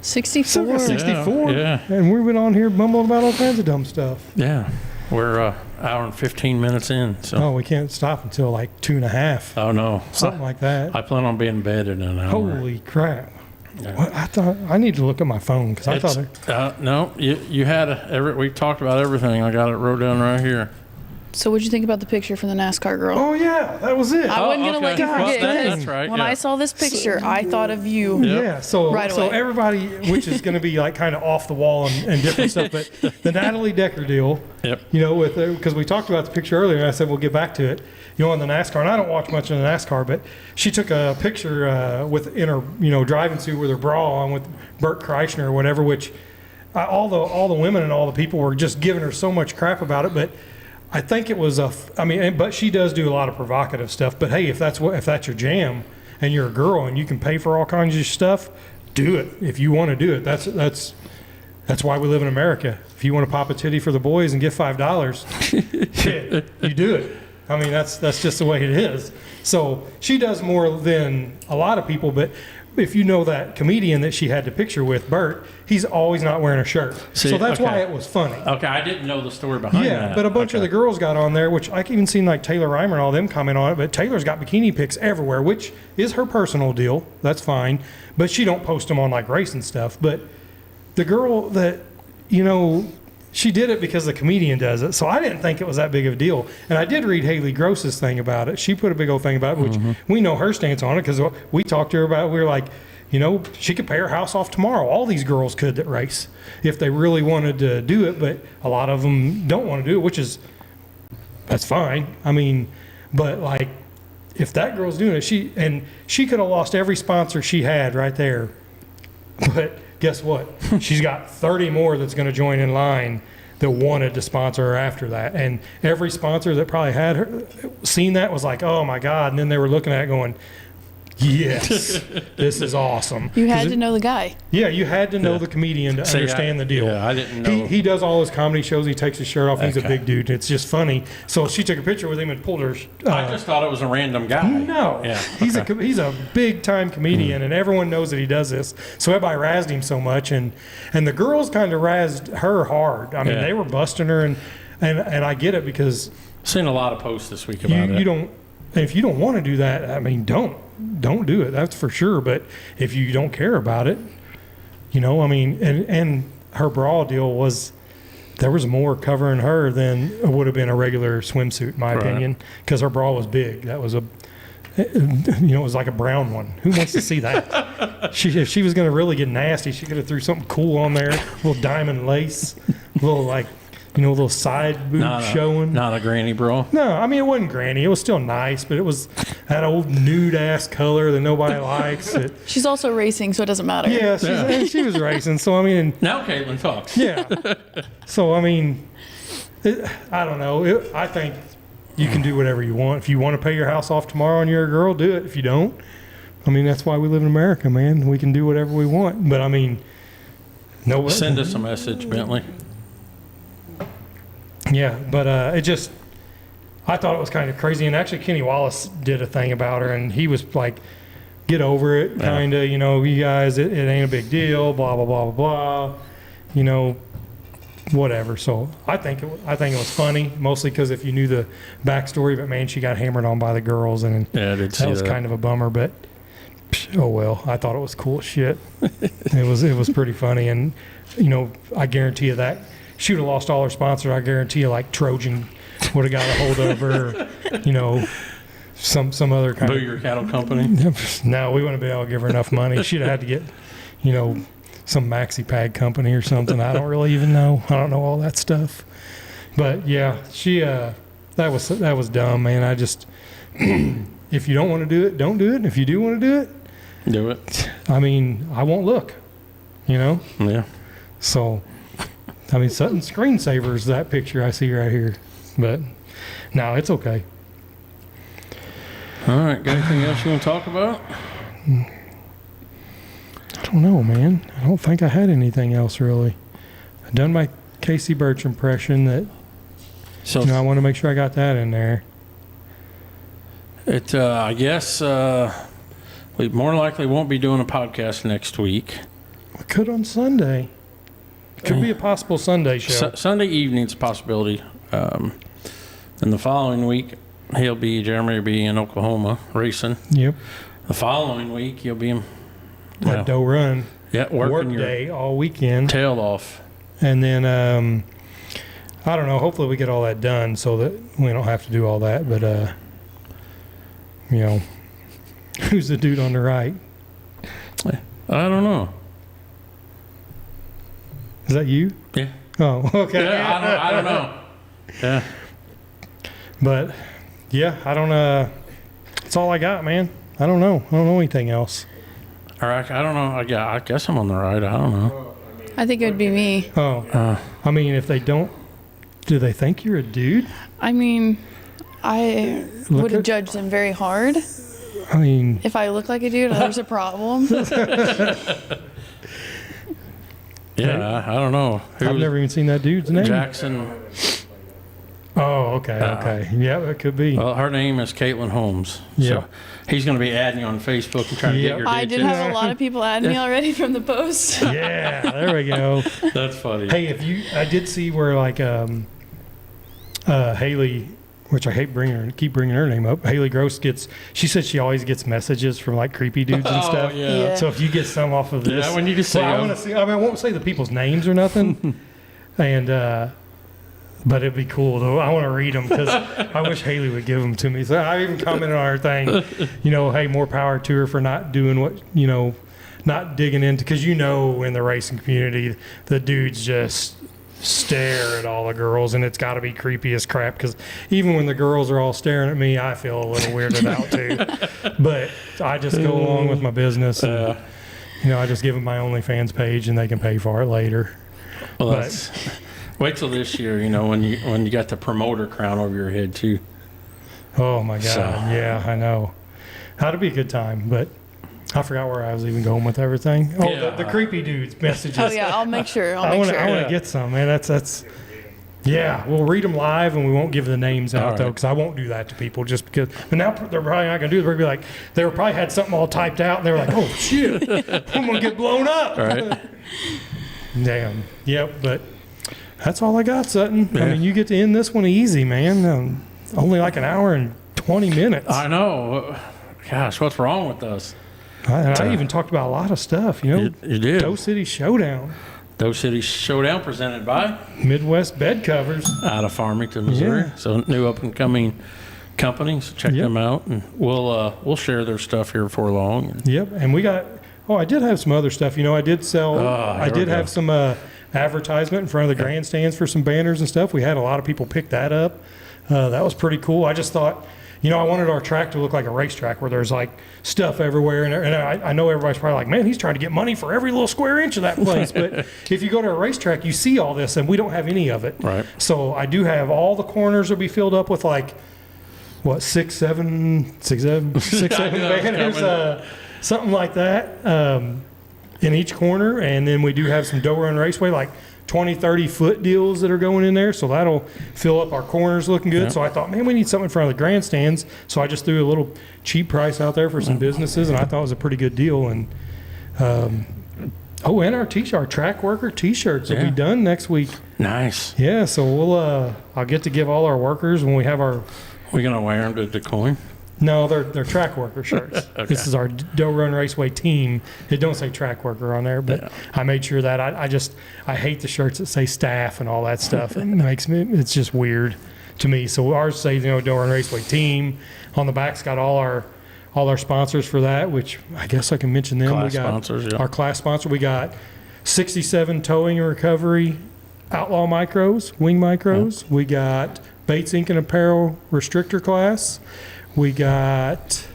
Speaker 2: 64.
Speaker 1: 64.
Speaker 3: Yeah.
Speaker 1: And we've been on here mumbling about all kinds of dumb stuff.
Speaker 3: Yeah. We're hour and 15 minutes in. So.
Speaker 1: Oh, we can't stop until like 2.5.
Speaker 3: Oh, no.
Speaker 1: Something like that.
Speaker 3: I plan on being in bed in an hour.
Speaker 1: Holy crap.
Speaker 3: Yeah.
Speaker 1: Well, I thought I need to look at my phone because I thought
Speaker 3: no, you had we talked about everything. I got it wrote down right here.
Speaker 2: So what'd you think about the picture from the NASCAR girl?
Speaker 1: Oh yeah, that was it.
Speaker 2: I wasn't gonna let you
Speaker 3: Well,
Speaker 2: forget because
Speaker 3: that's right,
Speaker 2: when
Speaker 3: yeah.
Speaker 2: I saw this picture, I thought of you.
Speaker 3: Yep.
Speaker 1: Yeah, so
Speaker 2: Right
Speaker 1: so
Speaker 2: away.
Speaker 1: everybody, which is going to be like kind of off the wall and different stuff, but the Natalie Decker deal,
Speaker 3: Yep.
Speaker 1: with because we talked about the picture earlier, and I said we'll get back to it. On the NASCAR, and I don't watch much of the NASCAR, but she took a picture in her driving suit with her bra on with Bert Kreischer or whatever, which all the women and all the people were just giving her so much crap about it, but. I think it was but she does do a lot of provocative stuff. But hey, if that's your jam, and you're a girl and you can pay for all kinds of stuff, do it. If you want to do it, that's why we live in America. If you want to pop a titty for the boys and get $5, you do it. I mean, that's just the way it is. So she does more than a lot of people, but. If you know that comedian that she had the picture with, Bert, he's always not wearing a shirt.
Speaker 3: See,
Speaker 1: so that's
Speaker 3: okay.
Speaker 1: why it was funny.
Speaker 3: Okay, I didn't know the story behind that.
Speaker 1: Yeah, but a bunch of the girls got on there, which I even seen like Taylor Reimer and all them comment on it, but Taylor's got bikini pics everywhere, which is her personal deal. That's fine. But she don't post them on like racing stuff. But the girl that, she did it because the comedian does it. So I didn't think it was that big of a deal. And I did read Haley Gross's thing about it. She put a big old thing about it, which we know her stance on it because we talked to her about it. We were like, she could pay her house off tomorrow. All these girls could that race if they really wanted to do it. But a lot of them don't want to do it, that's fine. I mean, but like if that girl's doing it, she could have lost every sponsor she had right there. But guess what? She's got 30 more that's going to join in line that wanted to sponsor her after that. And every sponsor that probably had her seen that was like, oh my God. And then they were looking at it going, yes, this is awesome.
Speaker 2: You had to know the guy.
Speaker 1: Yeah, you had to know the comedian to understand the deal.
Speaker 3: Yeah, I didn't know.
Speaker 1: He does all his comedy shows. He takes his shirt off. He's a
Speaker 3: Okay.
Speaker 1: big dude. It's just funny. So she took a picture with him and pulled her.
Speaker 3: I just thought it was a random guy.
Speaker 1: No,
Speaker 3: Yeah.
Speaker 1: he's a big time comedian, and everyone knows that he does this. So everybody razzed him so much, and the girls kind of razzed her hard. I mean,
Speaker 3: Yeah.
Speaker 1: they were busting her, and I get it because
Speaker 3: Seen a lot of posts this week about it.
Speaker 1: you don't. If you don't want to do that, I mean, don't do it. That's for sure. But if you don't care about it, I mean, and her bra deal was. There was more covering her than would have been a regular swimsuit, in my
Speaker 3: Right.
Speaker 1: opinion, because her bra was big. That was it was like a brown one. Who wants to see that? If she was going to really get nasty, she could have threw something cool on there, a little diamond lace, a little little side boob showing.
Speaker 3: Not a granny bra.
Speaker 1: No, I mean, it wasn't granny. It was still nice, but it was that old nude-ass color that nobody likes.
Speaker 2: She's also racing, so it doesn't matter.
Speaker 1: Yeah, she was racing. So, I mean,
Speaker 3: Now Caitlyn talks.
Speaker 1: yeah. So, I mean, I don't know. I think you can do whatever you want. If you want to pay your house off tomorrow and you're a girl, do it. If you don't, I mean, that's why we live in America, man. We can do whatever we want. But, I mean, no.
Speaker 3: Send us a message, Bentley.
Speaker 1: Yeah, but I thought it was kind of crazy. And actually, Kenny Wallace did a thing about her, and he was like, get over it, kind of, you guys, it ain't a big deal, blah, blah, blah, blah, blah, whatever. So I think it was funny, mostly because if you knew the backstory, but man, she got hammered on by the girls, and
Speaker 3: Yeah, I did see
Speaker 1: that was
Speaker 3: that.
Speaker 1: kind of a bummer. But oh well. I thought it was cool as shit. It was pretty funny, and you know, I guarantee you that she would have lost all her sponsors. I guarantee you, like Trojan would have got a hold of her. You know, some other kind
Speaker 3: Booyer Cattle Company.
Speaker 1: No, we wouldn't be able to give her enough money. She'd have had to get, you know, some maxi pad company or something. I don't really even know. I don't know all that stuff. But yeah, she that was dumb, man. I just if you don't want to do it, don't do it. If you do want to do it,
Speaker 3: Do it.
Speaker 1: I mean, I won't look. You know?
Speaker 3: Yeah.
Speaker 1: So I mean, Sutton screensavers that picture I see right here. But no, it's okay.
Speaker 3: All right. Got anything else you want to talk about?
Speaker 1: I don't know, man. I don't think I had anything else really. I done my Casey Birch impression that,
Speaker 3: So
Speaker 1: you know, I want to make sure I got that in there.
Speaker 3: I guess we more likely won't be doing a podcast next week.
Speaker 1: We could on Sunday. Could be a possible Sunday show.
Speaker 3: Sunday evening's a possibility. And the following week, Jeremy will be in Oklahoma racing.
Speaker 1: Yep.
Speaker 3: The following week, you'll be in
Speaker 1: That doe run.
Speaker 3: working
Speaker 1: Work
Speaker 3: your
Speaker 1: day all weekend.
Speaker 3: tail off.
Speaker 1: And then, I don't know, hopefully we get all that done so that we don't have to do all that. But, you know, who's the dude on the right?
Speaker 3: I don't know.
Speaker 1: Is that you?
Speaker 3: Yeah.
Speaker 1: Oh, okay.
Speaker 3: Yeah, I don't know. Yeah.
Speaker 1: But, yeah, I don't, that's all I got, man. I don't know. I don't know anything else.
Speaker 3: All right. I don't know. I guess I'm on the right. I don't know.
Speaker 2: I think it would be me.
Speaker 1: Oh, I mean, if they don't, do they think you're a dude?
Speaker 2: I mean, I
Speaker 1: Look
Speaker 2: would have
Speaker 1: at-
Speaker 2: judged them very hard.
Speaker 1: I mean,
Speaker 2: If I look like a dude, there's a problem.
Speaker 3: Yeah. I don't know.
Speaker 1: I've never even seen that dude's name.
Speaker 3: Jackson.
Speaker 1: Oh, okay, okay. Yeah, it could be.
Speaker 3: Well, her name is Caitlyn Holmes.
Speaker 1: Yeah.
Speaker 3: So he's going to be adding you on Facebook and trying to
Speaker 1: Yeah.
Speaker 3: get your
Speaker 2: I did
Speaker 3: digits.
Speaker 2: have a lot of people add me already from the post.
Speaker 1: Yeah, there we go.
Speaker 3: That's funny.
Speaker 1: Hey, I did see where like Haley, which I keep bringing her name up. Haley Gross she said she always gets messages from like creepy dudes and stuff.
Speaker 3: Yeah.
Speaker 2: Yeah.
Speaker 1: So if you get some off of this,
Speaker 3: Yeah, when you just say
Speaker 1: well, I
Speaker 3: them.
Speaker 1: want to see. I mean, I won't say the people's names or nothing, and but it'd be cool though. I want to read them because I wish Haley would give them to me. So I even commented on her thing. You know, hey, more power to her for not doing what not digging into, because in the racing community, the dudes just stare at all the girls, and it's got to be creepy as crap, because even when the girls are all staring at me, I feel a little weirded out too. But I just go along with my business, and I just give them my OnlyFans page and they can pay for it later.
Speaker 3: Well,
Speaker 1: But
Speaker 3: wait till this year, when you got the promoter crown over your head too.
Speaker 1: oh my god,
Speaker 3: So-
Speaker 1: yeah, I know. That'd be a good time, but I forgot where I was even going with everything. Oh,
Speaker 3: Yeah.
Speaker 1: the creepy dudes messages.
Speaker 2: Oh yeah, I'll make sure.
Speaker 1: I want to
Speaker 3: Yeah.
Speaker 1: get some, man. That's yeah. We'll read them live, and we won't give the names out
Speaker 3: All
Speaker 1: though,
Speaker 3: right.
Speaker 1: because I won't do that to people just because. But now they're probably not gonna do it. They're gonna be like, they probably had something all typed out, and they were like, oh shit, I'm gonna get blown up.
Speaker 3: All right.
Speaker 1: Damn. Yep. But that's all I got, Sutton. I
Speaker 3: Yeah.
Speaker 1: mean, you get to end this one easy, man. Only like an hour and 20 minutes.
Speaker 3: I know. Gosh, what's wrong with us?
Speaker 1: I even talked about a lot of stuff.
Speaker 3: You did.
Speaker 1: Doe City Showdown,
Speaker 3: Doe City Showdown presented by
Speaker 1: Midwest Bed Covers.
Speaker 3: out of Farmington, Missouri.
Speaker 1: Yeah.
Speaker 3: So new up and coming company. So check
Speaker 1: Yep.
Speaker 3: them out, and we'll share their stuff here before long.
Speaker 1: Yep, and we got. Oh, I did have some other stuff. I did sell. I
Speaker 3: here we
Speaker 1: did
Speaker 3: go.
Speaker 1: have some advertisement in front of the grandstands for some banners and stuff. We had a lot of people pick that up. That was pretty cool. I just thought, I wanted our track to look like a racetrack where there's like stuff everywhere, and I know everybody's probably like, man, he's trying to get money for every little square inch of that place. But if you go to a racetrack, you see all this, and we don't have any of it.
Speaker 3: Right.
Speaker 1: So I do have all the corners will be filled up with like, what, six, seven banners, something like that, in each corner. And then we do have some Doe Run Raceway, like 20, 30 foot deals that are going in there. So that'll fill up our corners looking good.
Speaker 3: Yeah.
Speaker 1: So I thought, man, we need something in front of the grandstands. So I just threw a little cheap price out there for some businesses, and I thought it was a pretty good deal. And, and our our track worker t-shirts will
Speaker 3: Yeah.
Speaker 1: be done next week.
Speaker 3: Nice.
Speaker 1: Yeah. So I'll get to give all our workers when we have our,
Speaker 3: We're gonna wear them to the coin.
Speaker 1: No, they're track worker shirts.
Speaker 3: Okay.
Speaker 1: This is our Doe Run Raceway team. It don't say track worker on there, but I made sure that I hate the shirts that say staff and all that stuff. It's just weird to me. So ours say, Doe Run Raceway team. On the back's got all our sponsors for that, which I guess I can mention them.
Speaker 3: Class
Speaker 1: We got
Speaker 3: sponsors, yeah.
Speaker 1: our class sponsor. We got 67 Towing and Recovery Outlaw Micros, Wing Micros.
Speaker 3: Yeah.
Speaker 1: We got Bates Ink and Apparel Restrictor Class. We got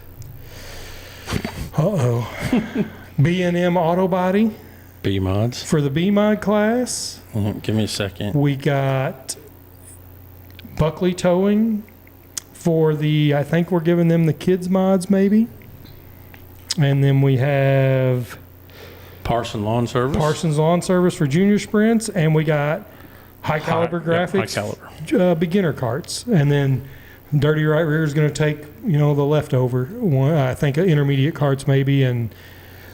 Speaker 1: B&M Auto Body
Speaker 3: B mods.
Speaker 1: for the B mod class.
Speaker 3: Give me a second.
Speaker 1: We got Buckley Towing for I think we're giving them the kids mods maybe. And then we have
Speaker 3: Parson Lawn Service.
Speaker 1: Parsons Lawn Service for junior sprints, and we got High Caliber Graphics,
Speaker 3: High caliber.
Speaker 1: beginner carts. And then Dirty Right Rear is going to take, the leftover one, I think intermediate carts maybe, and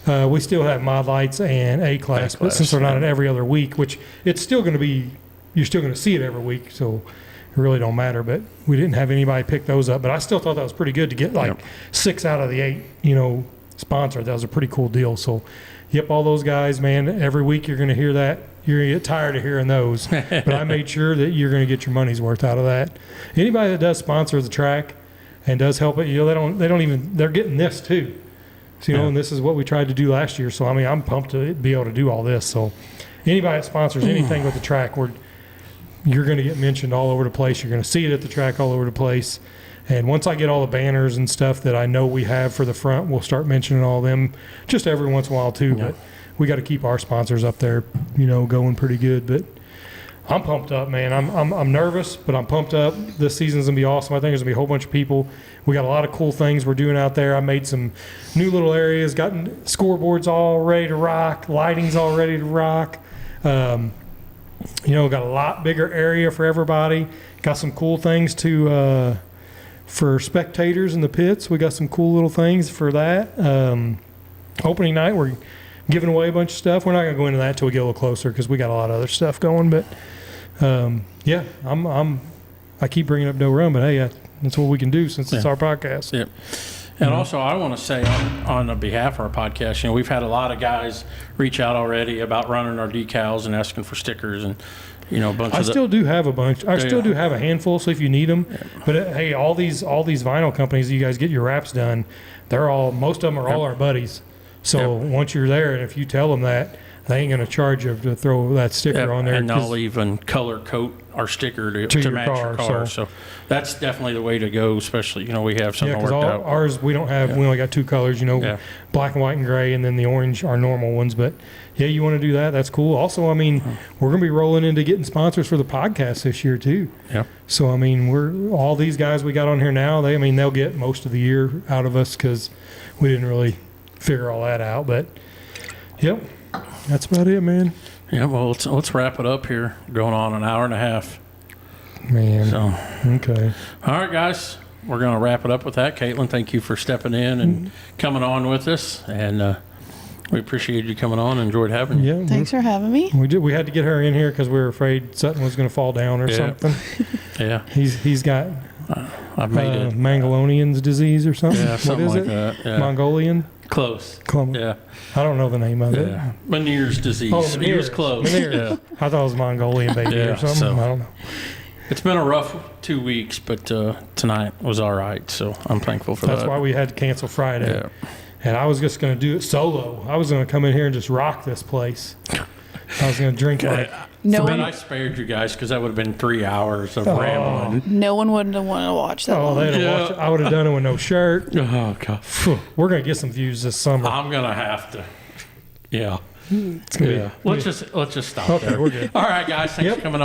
Speaker 1: we still have mod lights and A class, but since they're not in every other week, which it's still going to be, you're still going to see it every week, so it really don't matter. But we didn't have anybody pick those up, but I still thought that was pretty good to get 6 out of the 8, sponsored. That was a pretty cool deal. So, yep, all those guys, man, every week you're going to hear that. You're going to get tired of hearing those. But I made sure that you're going to get your money's worth out of that. Anybody that does sponsor the track and does help it, they're getting this too. So, and this is what we tried to do last year. So, I'm pumped to be able to do all this. So, anybody that sponsors anything with the track, you're going to get mentioned all over the place. You're going to see it at the track all over the place. And once I get all the banners and stuff that I know we have for the front, we'll start mentioning all of them just every once in a while too. Yeah. But we got to keep our sponsors up there, going pretty good. But I'm pumped up, man. I'm nervous, but I'm pumped up. This season's going to be awesome. I think there's going to be a whole bunch of people. We got a lot of cool things we're doing out there. I made some new little areas, got scoreboards all ready to rock, lighting's all ready to rock. Got a lot bigger area for everybody. Got some cool things for spectators in the pits. We got some cool little things for that. Opening night, we're giving away a bunch of stuff. We're not going to go into that until we get a little closer because we got a lot of other stuff going. But I keep bringing up Doe Run, but hey, that's what we can do since it's our podcast.
Speaker 3: Yep. And also, I want to say on behalf of our podcast, we've had a lot of guys reach out already about running our decals and asking for stickers and, a bunch of
Speaker 1: still do have a bunch. I still do have a handful, so if you need them. Yeah. But hey, all these vinyl companies, you guys get your wraps done. Most of them are all our buddies. So once you're there, and if you tell them that, they ain't going to charge you to throw that sticker on there.
Speaker 3: And they'll even color coat our sticker to match your car. So that's definitely the way to go, especially, we have something worked out.
Speaker 1: Ours, we don't have, we only got 2 colors, black and white and gray, and then the orange are normal ones. But yeah, you want to do that, that's cool. Also, we're going to be rolling into getting sponsors for the podcast this year too.
Speaker 3: Yeah.
Speaker 1: So, we're all these guys we got on here now, they'll get most of the year out of us because we didn't really figure all that out. But, yep. That's about it, man.
Speaker 3: Yeah, well, let's wrap it up here. Going on an hour and a half.
Speaker 1: Man.
Speaker 3: So,
Speaker 1: okay.
Speaker 3: All right, guys. We're going to wrap it up with that. Caitlyn, thank you for stepping in and coming on with us. And we appreciate you coming on. Enjoyed having you.
Speaker 1: Yeah.
Speaker 2: Thanks for having me.
Speaker 1: We had to get her in here because we were afraid Sutton was going to fall down or something.
Speaker 3: Yeah.
Speaker 1: He's got
Speaker 3: I've made it.
Speaker 1: Mangolonian's disease or something.
Speaker 3: Yeah, something
Speaker 1: what is
Speaker 3: like that. Yeah.
Speaker 1: Mongolian?
Speaker 3: Close.
Speaker 1: Yeah. I don't know the name of it.
Speaker 3: Meniere's disease.
Speaker 1: Meniere's.
Speaker 3: He was close.
Speaker 1: Meniere's.
Speaker 3: Yeah.
Speaker 1: I thought it was Mongolian baby or something.
Speaker 3: So,
Speaker 1: I don't know.
Speaker 3: It's been a rough 2 weeks, but tonight was all right. So I'm thankful for that.
Speaker 1: That's why we had to cancel Friday.
Speaker 3: Yeah.
Speaker 1: And I was just going to do it solo. I was going to come in here and just rock this place. I was going to drink like...
Speaker 3: But I spared you guys because that would have been 3 hours of rambling.
Speaker 2: No one wouldn't have wanted to watch that.
Speaker 1: They'd have watched it. I would have done it with no shirt.
Speaker 3: Oh, God.
Speaker 1: We're going to get some views this summer.
Speaker 3: I'm going to have to. Yeah.
Speaker 1: It's gonna be,
Speaker 3: let's just stop
Speaker 1: okay,
Speaker 3: there.
Speaker 1: We're good.
Speaker 3: All right, guys. Thanks for coming on.